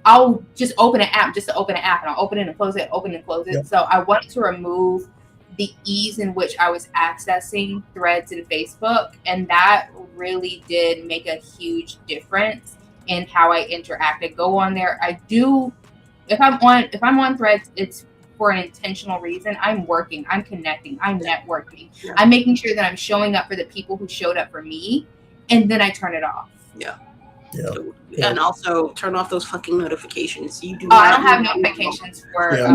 B: I'll just open an app just to open an app, and I'll open it and close it, open and close it. Yep. So I wanted to remove the ease in which I was accessing Threads and Facebook, and that really did make a huge difference in how I interact. I go on there. I do, if I'm on Threads, it's for an intentional reason. I'm working, I'm connecting, I'm networking. Yeah. I'm making sure that I'm showing up for the people who showed up for me, and then I turn it off.
A: Yeah. And also turn off those fucking notifications. You do.
B: I don't have notifications for.
A: Yeah.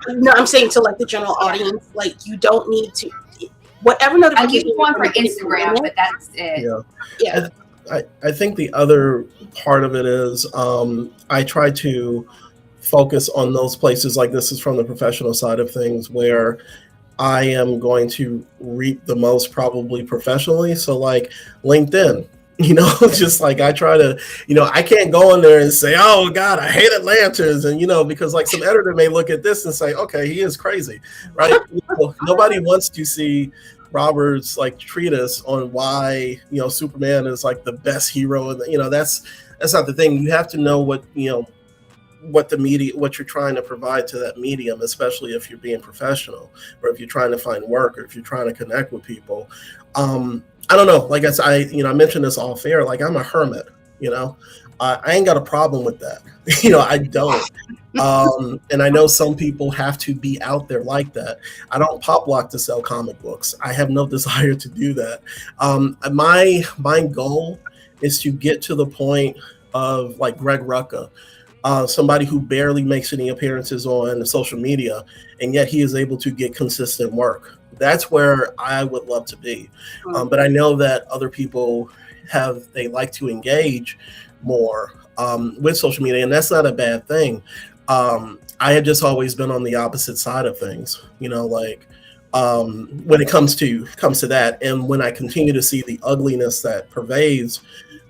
A: No, I'm saying to like the general audience. Like, you don't need to. Whatever notification.
B: I use one for Instagram, but that's it.
A: Yeah.
C: I think the other part of it is I try to focus on those places, like this is from the professional side of things, where I am going to reap the most probably professionally. So like LinkedIn. Just like I try to, I can't go in there and say, oh God, I hated lanterns. And, because like some editor may look at this and say, okay, he is crazy, right? Nobody wants to see Robert's like treatise on why, Superman is like the best hero. And, that's not the thing. You have to know what the media, what you're trying to provide to that medium, especially if you're being professional or if you're trying to find work or if you're trying to connect with people. I don't know. Like I mentioned this off air. Like I'm a hermit. I ain't got a problem with that. I don't. And I know some people have to be out there like that. I don't pop lock to sell comic books. I have no desire to do that. My goal is to get to the point of like Greg Rucka, somebody who barely makes any appearances on social media, and yet he is able to get consistent work. That's where I would love to be. But I know that other people they like to engage more with social media, and that's not a bad thing. I had just always been on the opposite side of things, like when it comes to that, and when I continue to see the ugliness that pervades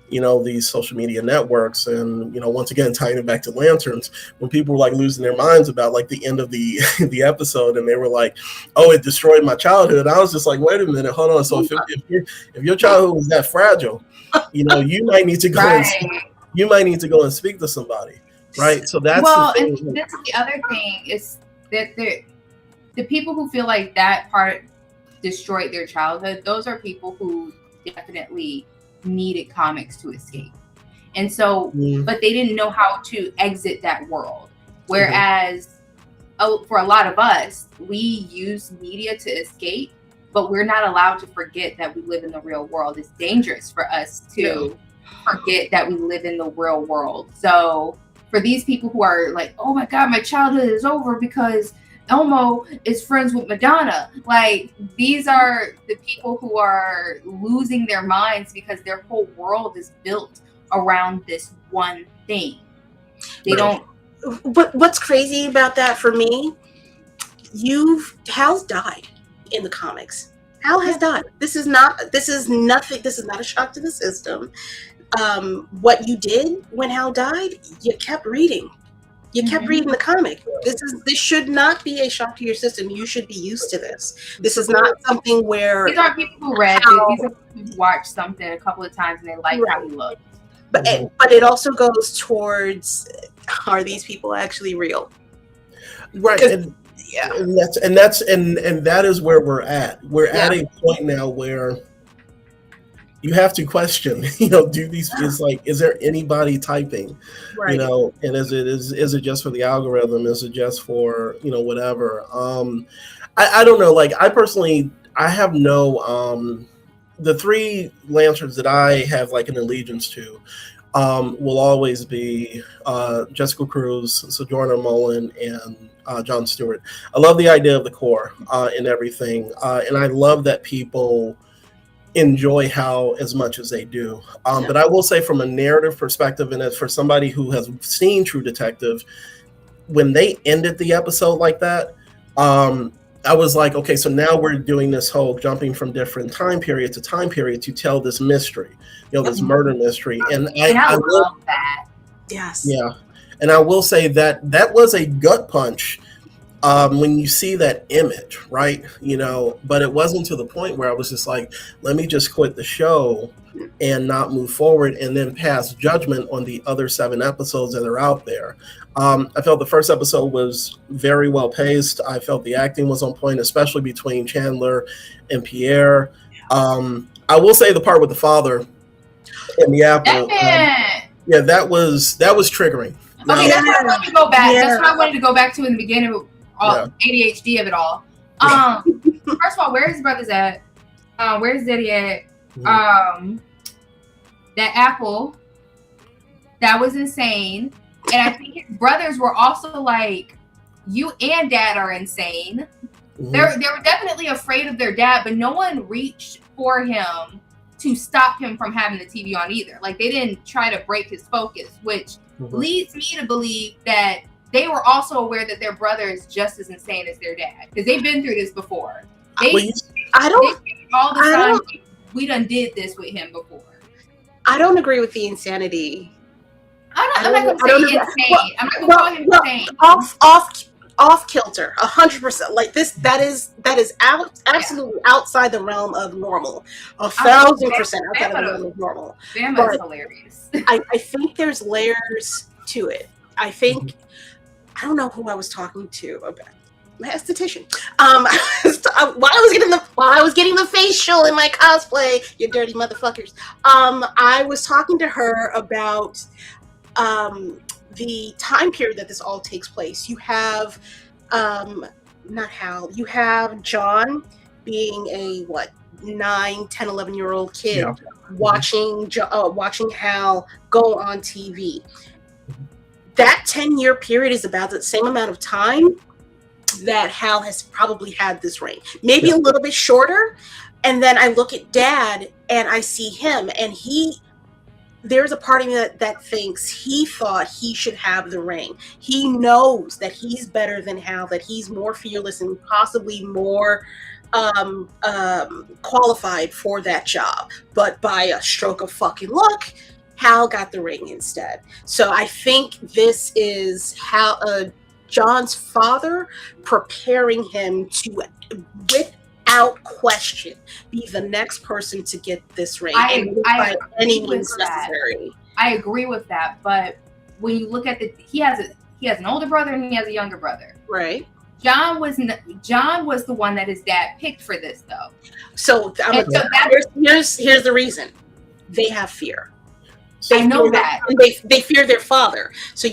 C: these social media networks, and once again tying it back to lanterns, when people were like losing their minds about like the end of the the episode, and they were like, oh, it destroyed my childhood. I was just like, wait a minute, hold on. So if your childhood was that fragile, you might need to go and speak to somebody, right? So that's
B: and that's the other thing is that the people who feel like that part destroyed their childhood, those are people who definitely needed comics to escape, and so but they didn't know how to exit that world, whereas for a lot of us, we use media to escape, but we're not allowed to forget that we live in the real world. It's dangerous for us to forget that we live in the real world. So for these people who are like, oh my god, my childhood is over because Elmo is friends with Madonna. Like, these are the people who are losing their minds because their whole world is built around this one thing. They don't.
A: But what's crazy about that for me, Hal's died in the comics. Hal has died. This is nothing. This is not a shock to the system. What you did when Hal died, you kept reading. You kept reading the comic. This should not be a shock to your system. You should be used to this. This is not something where
B: these aren't people who read. These are people who watched something a couple of times and they like how he looked.
A: But it also goes towards, are these people actually real?
C: Right. And that is where we're at. We're at a point now where you have to question, is there anybody typing,
A: right.
C: And is it just for the algorithm? Is it just for, whatever? I don't know. Like, I personally, I have no, the three lanterns that I have like an allegiance to will always be Jessica Cruz, Sojourner Mullen, and John Stewart. I love the idea of the core and everything. And I love that people enjoy Hal as much as they do. But I will say, from a narrative perspective, and as for somebody who has seen True Detective, when they ended the episode like that, I was like, okay, so now we're doing this whole jumping from different time period to time period to tell this mystery, this murder mystery. And I
B: love that.
A: Yes.
C: Yeah. And I will say that was a gut punch when you see that image, right? But it wasn't to the point where I was just like, let me just quit the show and not move forward and then pass judgment on the other 7 episodes that are out there. I felt the first episode was very well paced. I felt the acting was on point, especially between Chandler and Pierre. I will say the part with the father and the apple. That was triggering.
B: Okay, that's what I wanted to go back. Yeah. That's what I wanted to go back to in the beginning of ADHD of it all. First of all, where his brother's at? Where's Daddy at? That apple, that was insane. And I think his brothers were also like, you and Dad are insane. They were definitely afraid of their dad, but no one reached for him to stop him from having the TV on either. Like, they didn't try to break his focus, which leads me to believe that they were also aware that their brother is just as insane as their dad, because they've been through this before. We done did this with him before.
A: I don't agree with the insanity.
B: I'm not going to say insane. I'm not going to call him insane.
A: Off kilter, 100%. Like this, that is absolutely outside the realm of normal. 1,000% outside the realm of normal.
B: Bama is hilarious.
A: I think there's layers to it. I think, I don't know who I was talking to about. My esthetician. While I was getting the facial in my cosplay, you dirty motherfuckers. I was talking to her about the time period that this all takes place. You have not Hal, you have John being a 9, 10, 11-year-old kid watching Hal go on TV. that 10-year period is about the same amount of time that Hal has probably had this ring, maybe a little bit shorter. And then I look at Dad and I see him, and there's a part of me that thinks he thought he should have the ring. He knows that he's better than Hal, that he's more fearless and possibly more qualified for that job. But by a stroke of fucking luck, Hal got the ring instead. So I think this is John's father preparing him to, without question, be the next person to get this ring.
B: I
A: any means necessary.
B: I agree with that, but when you look at he has an older brother and he has a younger brother.
A: Right.
B: John was the one that his dad picked for this, though.
A: So here's the reason. They have fear.
B: I know that.
A: They fear their father. So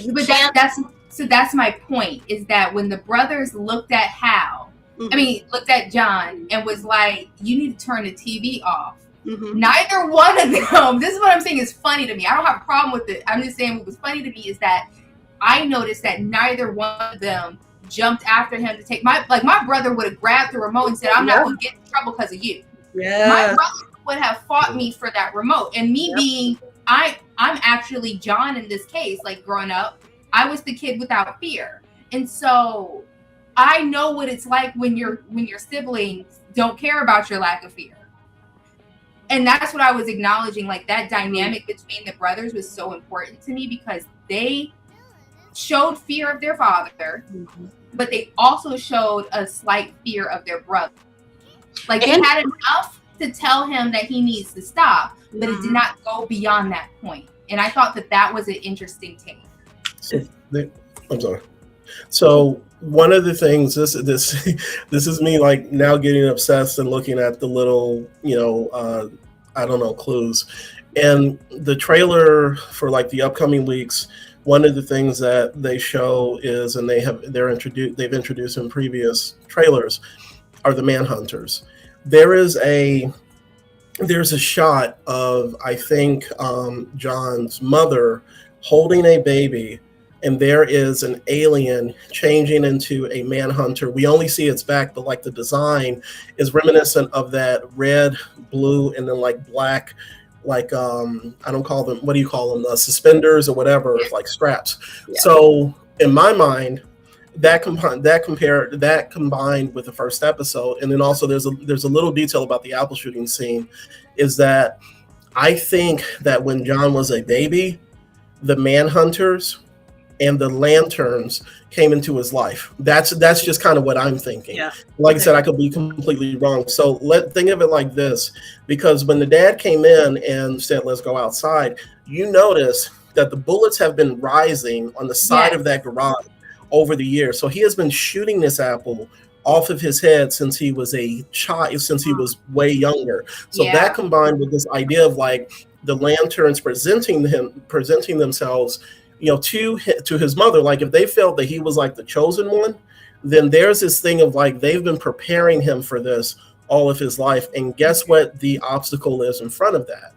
B: that's my point, is that when the brothers looked at Hal, looked at John and was like, you need to turn the TV off. Mm-hmm. Neither one of them, this is what I'm saying is funny to me. I don't have a problem with it. I'm just saying what was funny to me is that I noticed that neither one of them jumped after him to take my brother would have grabbed the remote and said, I'm not going to get in trouble because of you. Yeah. My brother would have fought me for that remote. And me being, I'm actually John in this case, like growing up, I was the kid without fear. And so I know what it's like when your siblings don't care about your lack of fear. And that's what I was acknowledging. Like, that dynamic between the brothers was so important to me because they showed fear of their father, but they also showed a slight fear of their brother. Like, they had enough to tell him that he needs to stop, but it did not go beyond that point. And I thought that was an interesting take.
C: I'm sorry. So one of the things, this is me like now getting obsessed and looking at the little, clues. And the trailer for like the upcoming weeks, one of the things that they show is, and they've introduced in previous trailers, are the Manhunters. There's a shot of, I think, John's mother holding a baby, and there is an alien changing into a manhunter. We only see its back, but like the design is reminiscent of that red, blue, and then like black, like I don't call them, what do you call them? Suspenders or whatever, like straps. Yeah. So in my mind, that combined with the first episode, and then also there's a little detail about the apple shooting scene, is that I think that when John was a baby, the Manhunters and the Lanterns came into his life. That's just kind of what I'm thinking. Yeah. Like I said, I could be completely wrong. So think of it like this, because when the dad came in and said, let's go outside, you notice that the bullets have been rising on the side of that garage over the years. So he has been shooting this apple off of his head since he was a child, since he was way younger. So that combined with this idea of like the Lanterns presenting themselves, to his mother, like if they felt that he was like the chosen one, then there's this thing of like they've been preparing him for this all of his life. And guess what the obstacle is in front of that?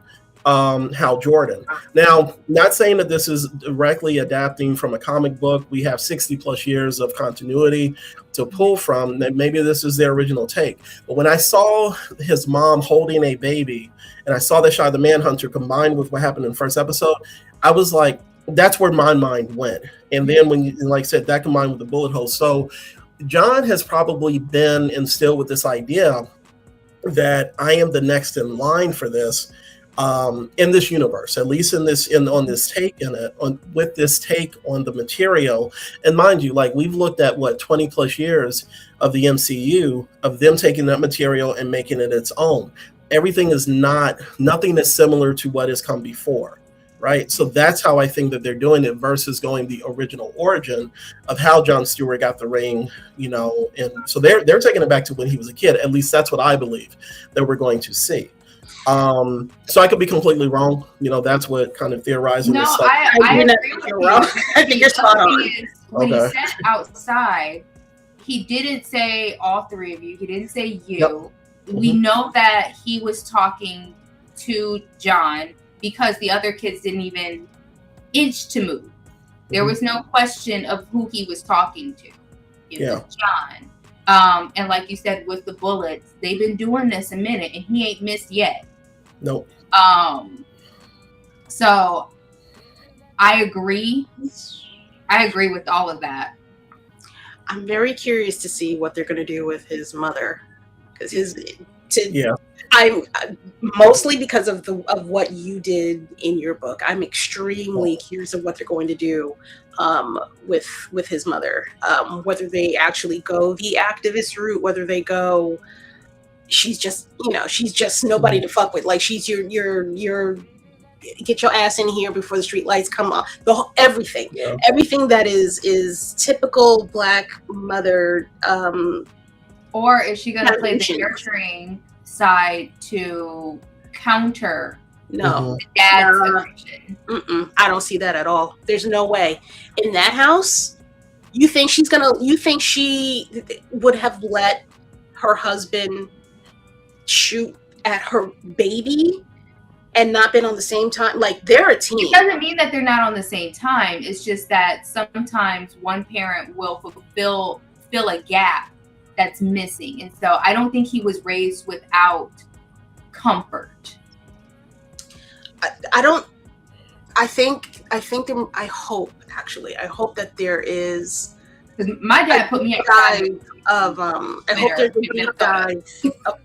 C: Hal Jordan. Now, not saying that this is directly adapting from a comic book. We have 60 plus years of continuity to pull from. That maybe this is their original take. But when I saw his mom holding a baby, and I saw that shot of the Manhunter combined with what happened in the first episode, I was like, that's where my mind went. And then when you, like I said, that combined with the bullet hole. So John has probably been instilled with this idea that I am the next in line for this. In this universe, at least with this take on the material. And mind you, like we've looked at 20 plus years of the MCU, of them taking that material and making it its own. Nothing is similar to what has come before, right? So that's how I think that they're doing it versus going the original origin of how John Stewart got the ring, and so they're taking it back to when he was a kid. At least that's what I believe that we're going to see. So I could be completely wrong. That's what kind of theorizing.
B: No,
C: is
B: I agree with you.
A: I think you're spot on.
B: When he said outside, he didn't say all three of you. He didn't say you. Yep. Mm-hmm. We know that he was talking to John because the other kids didn't even inch to move. There was no question of who he was talking to. It was John. And like you said, with the bullets, they've been doing this a minute, and he ain't missed yet.
C: Nope.
B: So I agree. I agree with all of that.
A: I'm very curious to see what they're going to do with his mother, because I'm mostly because of what you did in your book. I'm extremely curious of what they're going to do with his mother. Whether they actually go the activist route, whether they go, she's just nobody to fuck with. Like, she's your get your ass in here before the street lights come on. Everything that is typical Black mother.
B: Or is she going to play the nurturing side to counter the dad's aggression?
A: I don't see that at all. There's no way. In that house, you think she would have let her husband shoot at her baby and not been on the same time? Like, they're a team.
B: It doesn't mean that they're not on the same time. It's just that sometimes one parent will fill a gap that's missing. And so I don't think he was raised without comfort.
A: I hope that there is.
B: Because my dad put me at
A: of I hope there's a guide of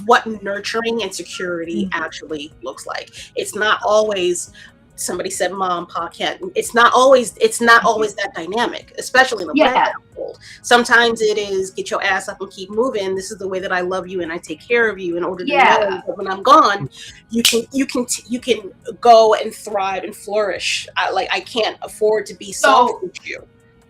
A: what nurturing and security actually looks like. It's not always, somebody said mom, pa, can't. It's not always that dynamic, especially in the Black household. Sometimes it is, get your ass up and keep moving. This is the way that I love you and I take care of you in order to know that when I'm gone, you can go and thrive and flourish. I can't afford to be soft with you.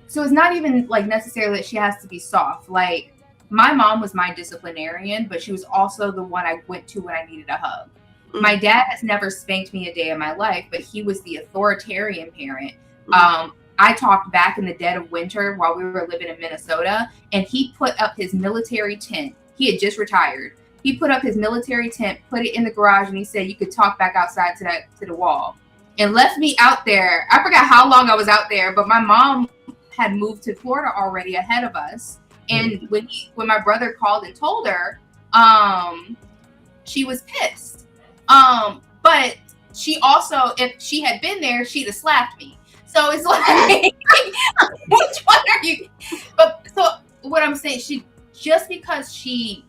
B: So it's not even like necessarily that she has to be soft. Like, my mom was my disciplinarian, but she was also the one I went to when I needed a hug. My dad has never spanked me a day in my life, but he was the authoritarian parent. I talked back in the dead of winter while we were living in Minnesota, and he put up his military tent. He had just retired. He put up his military tent, put it in the garage, and he said, you could talk back outside to the wall, and left me out there. I forgot how long I was out there, but my mom had moved to Florida already ahead of us. And when my brother called and told her, she was pissed. But she also, if she had been there, she'd have slapped me. So it's like, which one are you? But so what I'm saying, just because she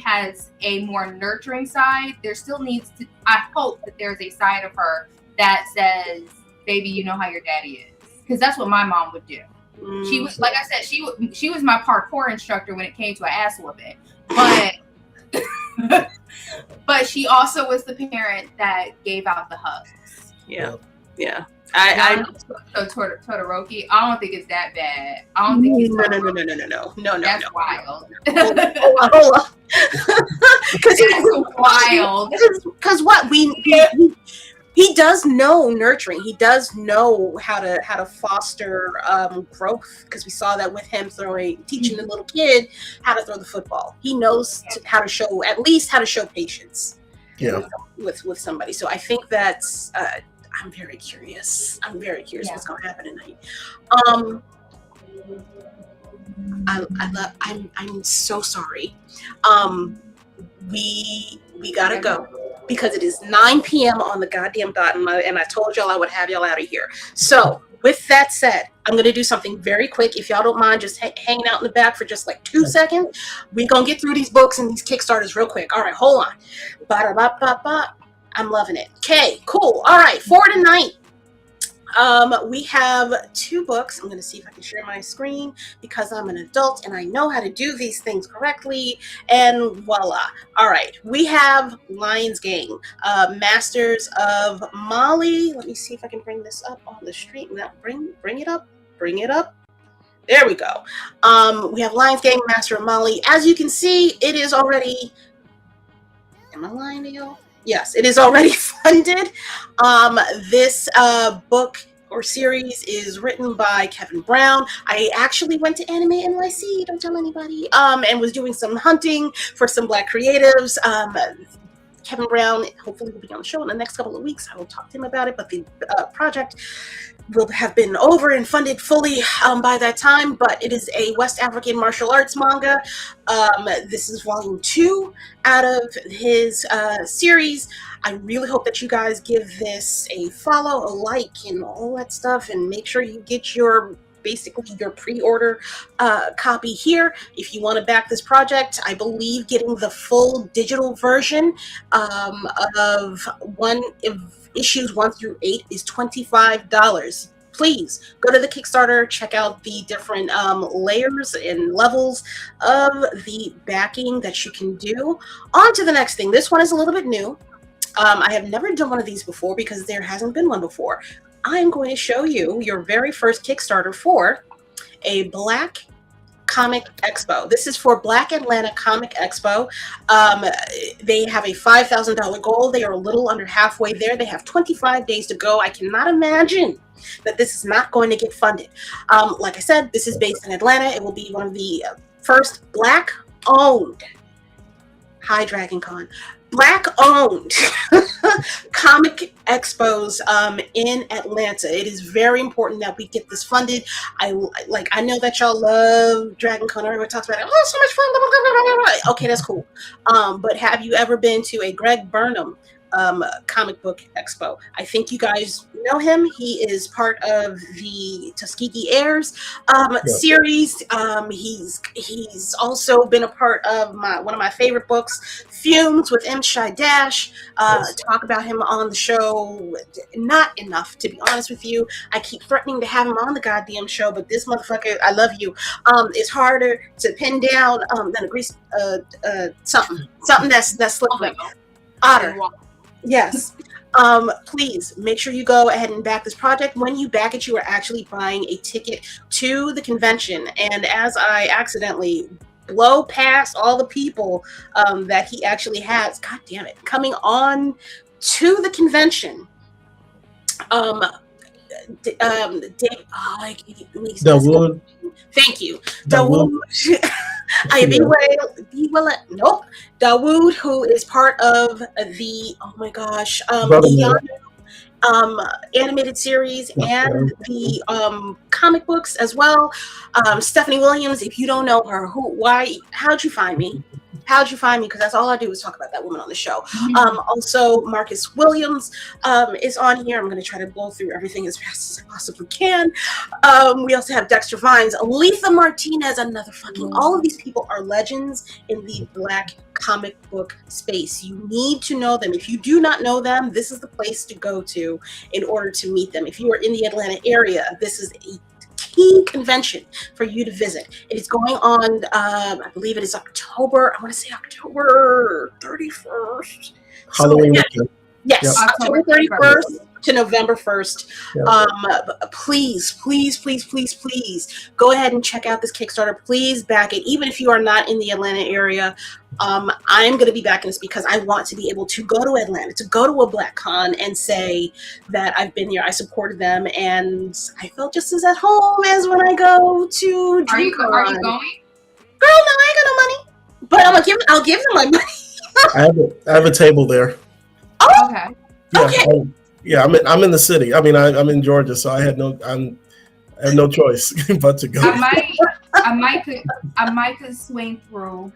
B: has a more nurturing side, there still needs to, I hope that there's a side of her that says, baby, you know how your daddy is. Because that's what my mom would do. She was, like I said, she was my parkour instructor when it came to an ass whooping. But she also was the parent that gave out the hugs.
A: Yeah. So
B: Todoroki, I don't think it's that bad. I don't think he's
A: no.
B: That's wild.
A: Hold on. Because
B: that's wild.
A: Because what he does know nurturing. He does know how to foster growth, because we saw that with him teaching the little kid how to throw the football. He knows how to show patience. With somebody. So I think that's. I'm very curious. What's going to happen tonight. I'm so sorry. We gotta go, because it is 9 p.m. on the goddamn dot, and I told y'all I would have y'all out of here. So with that said, I'm going to do something very quick. If y'all don't mind just hanging out in the back for just like 2 seconds, we're going to get through these books and these Kickstarters real quick. All right, hold on. Ba-da-ba-ba-ba. I'm loving it. Okay, cool. All right, for tonight, we have 2 books. I'm going to see if I can share my screen, because I'm an adult and I know how to do these things correctly. And voila. All right, we have Lion's Game, Masters of Mali. Let me see if I can bring this up on the stream. Now, bring it up. There we go. We have Lion's Game, Master of Mali. As you can see, it is already. Am I lying to y'all? Yes, it is already funded. This book or series is written by Kevin Brown. I actually went to Anime NYC, don't tell anybody, and was doing some hunting for some Black creatives. Kevin Brown hopefully will be on the show in the next couple of weeks. I will talk to him about it, but the project will have been over and funded fully by that time, but it is a West African martial arts manga. This is volume 2 out of his series. I really hope that you guys give this a follow, a like, and all that stuff, and make sure you get your pre-order copy here if you want to back this project. I believe getting the full digital version of issues 1 through 8 is $25. Please go to the Kickstarter, check out the different layers and levels of the backing that you can do. On to the next thing. This one is a little bit new. I have never done one of these before because there hasn't been one before. I am going to show you your very first Kickstarter for a Black Comic Expo. This is for Black Atlanta Comic Expo. They have a $5,000 goal. They are a little under halfway there. They have 25 days to go. I cannot imagine that this is not going to get funded. Like I said, this is based in Atlanta. It will be one of the first Black-owned, hi Dragon Con, Black-owned comic expos in Atlanta. It is very important that we get this funded. I know that y'all love Dragon Con. Everybody talks about it. Oh, so much fun. Blah, blah, blah, blah, blah. Okay, that's cool. But have you ever been to a Greg Burnham comic book expo? I think you guys know him. He is part of the Tuskegee Heirs series. He's also been a part of one of my favorite books, Fumes, with M. Shai Dash. Talk about him on the show, not enough, to be honest with you. I keep threatening to have him on the goddamn show, but this motherfucker, I love you, is harder to pin down than a grease something that's slippery. Otter. Yes. Please make sure you go ahead and back this project. When you back it, you are actually buying a ticket to the convention. And as I accidentally blow past all the people that he actually has, god damn it, coming on to the convention,
C: Dawood.
A: Thank you, Dawood. Dawood, who is part of the animated series and the comic books as well. Stephanie Williams, if you don't know her, how'd you find me? Because that's all I do is talk about that woman on the show. Also, Marcus Williams is on here. I'm going to try to blow through everything as fast as I possibly can. We also have Dexter Vines, Aletha Martinez, another fucking. All of these people are legends in the Black comic book space. You need to know them. If you do not know them, this is the place to go to in order to meet them. If you are in the Atlanta area, this is a key convention for you to visit. It is going on, I believe it is October 31st.
C: Halloween
A: weekend. Yes, yep. October 31st to November 1st. Yep. Please go ahead and check out this Kickstarter. Please back it. Even if you are not in the Atlanta area, I'm going to be backing this because I want to be able to go to Atlanta, to go to a Black Con and say that I've been here, I supported them, and I felt just as at home as when I go to DreamCon.
B: Are you going?
A: Girl, no, I ain't got no money. But I'll give them my money.
C: I have a table there.
A: Oh, okay.
C: Yeah, I'm in the city. I mean, I'm in Georgia, so I had no choice but to go.
B: I might could swing through.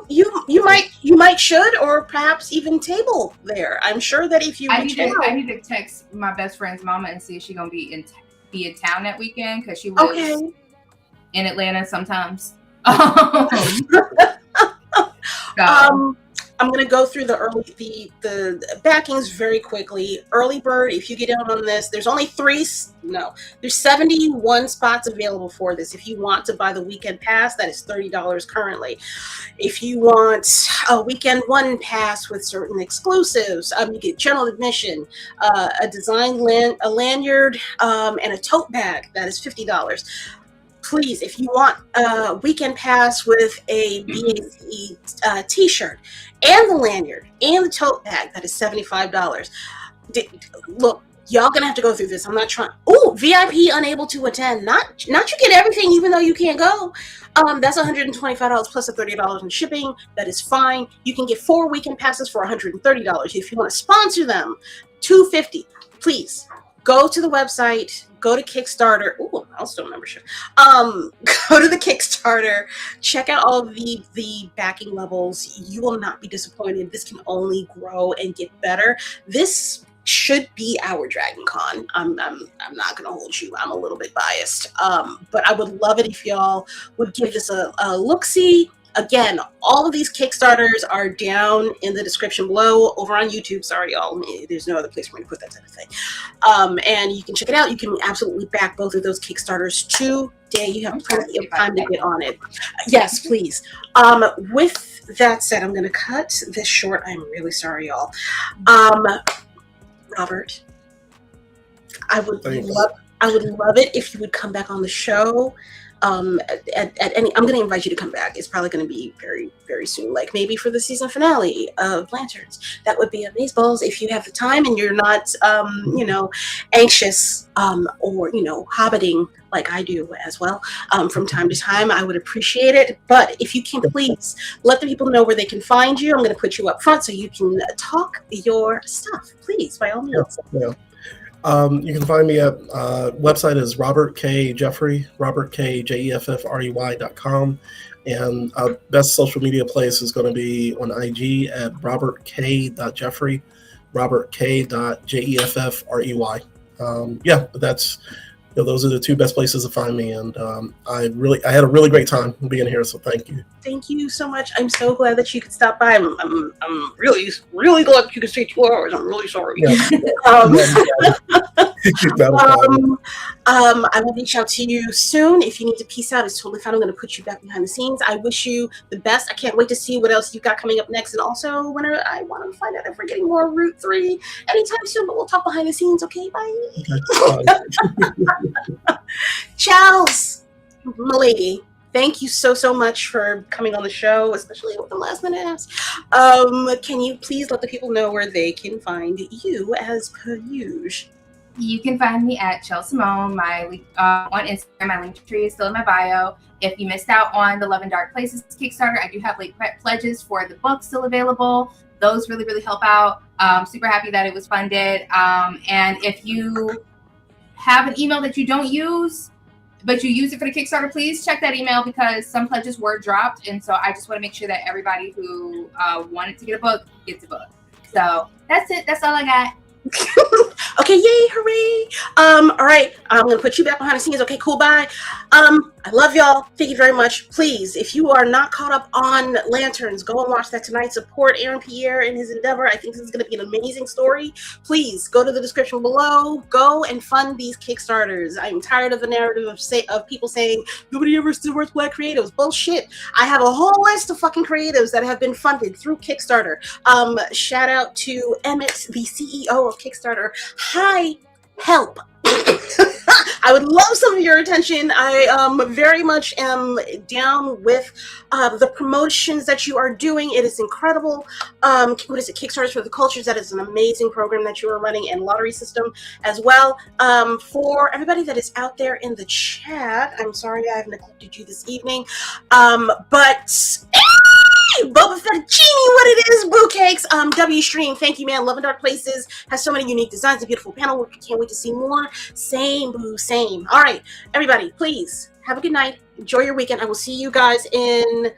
A: You might should, or perhaps even table there. I'm sure that if you
B: I need to text my best friend's mama and see if she's gonna be in town that weekend because she lives in Atlanta sometimes.
A: I'm going to go through the backings very quickly. Early bird, if you get in on this, there's 71 spots available for this. If you want to buy the weekend pass, that is $30 currently. If you want a weekend one pass with certain exclusives, you get general admission, a design a lanyard, and a tote bag, that is $50. Please, if you want a weekend pass with a BAC t-shirt and the lanyard and the tote bag, that is $75. Look, Y'all gonna have to go through this. I'm not trying. Oh, VIP unable to attend. Not you get everything, even though you can't go. That's $125 plus a $30 in shipping. That is fine. You can get 4 weekend passes for $130. If you want to sponsor them, $250. Please go to the website. Go to Kickstarter. Ooh, milestone membership. Go to the Kickstarter. Check out all of the backing levels. You will not be disappointed. This can only grow and get better. This should be our Dragon Con. I'm not gonna hold you. I'm a little bit biased. But I would love it if y'all would give this a look-see. Again, all of these Kickstarters are down in the description below over on YouTube. Sorry, y'all. There's no other place for me to put that type of thing. And you can check it out. You can absolutely back both of those Kickstarters today. You have plenty of time to get on it. Yes, please. With that said, I'm going to cut this short. I'm really sorry, y'all. Robert, I would love it if you would come back on the show. At any, I'm going to invite you to come back. It's probably going to be very, very soon, like maybe for the season finale of Lanterns. That would be amazeballs if you have the time and you're not, anxious or hobbiting like I do as well. From time to time, I would appreciate it. But if you can, please let the people know where they can find you. I'm going to put you up front so you can talk your stuff, please, by all means.
C: Yeah. You can find me at website is Robert K. Jeffrey, robertkjeffrey.com. And our best social media place is going to be on IG at robertk.jeffrey, robertk.jeffrey. That's those are the two best places to find me, and I had a really great time being here. So thank you.
A: Thank you so much. I'm so glad that you could stop by. I'm really, really glad you could stay 2 hours. I'm really sorry. Yeah. I will reach out to you soon. If you need to peace out, it's totally fine. I'm going to put you back behind the scenes. I wish you the best. I can't wait to see what else you got coming up next. And also, whenever I want to find out if we're getting more Route 3 anytime soon, but we'll talk behind the scenes. Okay, bye. Charles, my lady. Thank you so much for coming on the show, especially with the last minute ask. Can you please let the people know where they can find you as per usual?
B: You can find me at Chell Simone. My on Instagram, my link tree is still in my bio. If you missed out on the Love and Dark Places Kickstarter, I do have late pledges for the book still available. Those really, really help out. Super happy that it was funded. And if you have an email that you don't use, but you use it for the Kickstarter, please check that email because some pledges were dropped. And so I just want to make sure that everybody who wanted to get a book gets a book. So that's it. That's all I got.
A: Okay, yay, hooray. All right, I'm gonna put you back behind the scenes. Okay, cool, bye. I love y'all. Thank you very much. Please, if you are not caught up on Lanterns, go and watch that tonight. Support Aaron Pierre in his endeavor. I think this is gonna be an amazing story. Please go to the description below. Go and fund these Kickstarters. I'm tired of the narrative of people saying nobody ever supports Black creatives. Bullshit. I have a whole list of fucking creatives that have been funded through Kickstarter. Shout out to Emmett, the CEO of Kickstarter. Hi, help. I would love some of your attention. I very much am down with the promotions that you are doing. It is incredible. What is it? Kickstarters for the Cultures. That is an amazing program that you are running, and lottery system as well. For everybody that is out there in the chat, I'm sorry I have neglected you this evening. But Boba Fettuccine, what it is, boo cakes. W Stream, thank you, man. Love and Dark Places has so many unique designs, a beautiful panel work. Can't wait to see more. Same, boo, same. All right, everybody, please have a good night. Enjoy your weekend. I will see you guys in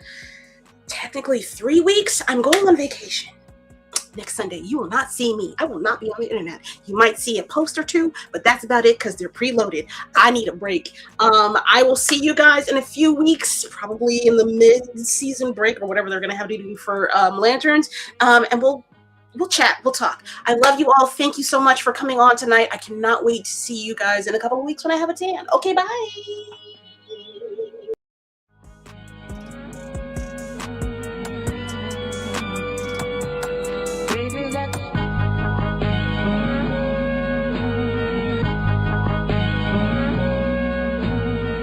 A: technically 3 weeks. I'm going on vacation next Sunday. You will not see me. I will not be on the internet. You might see a post or two, but that's about it because they're preloaded. I need a break. I will see you guys in a few weeks, probably in the mid-season break or whatever they're going to have to do for Lanterns. And we'll chat. We'll talk. I love you all. Thank you so much for coming on tonight. I cannot wait to see you guys in a couple of weeks when I have a tan. Okay, bye.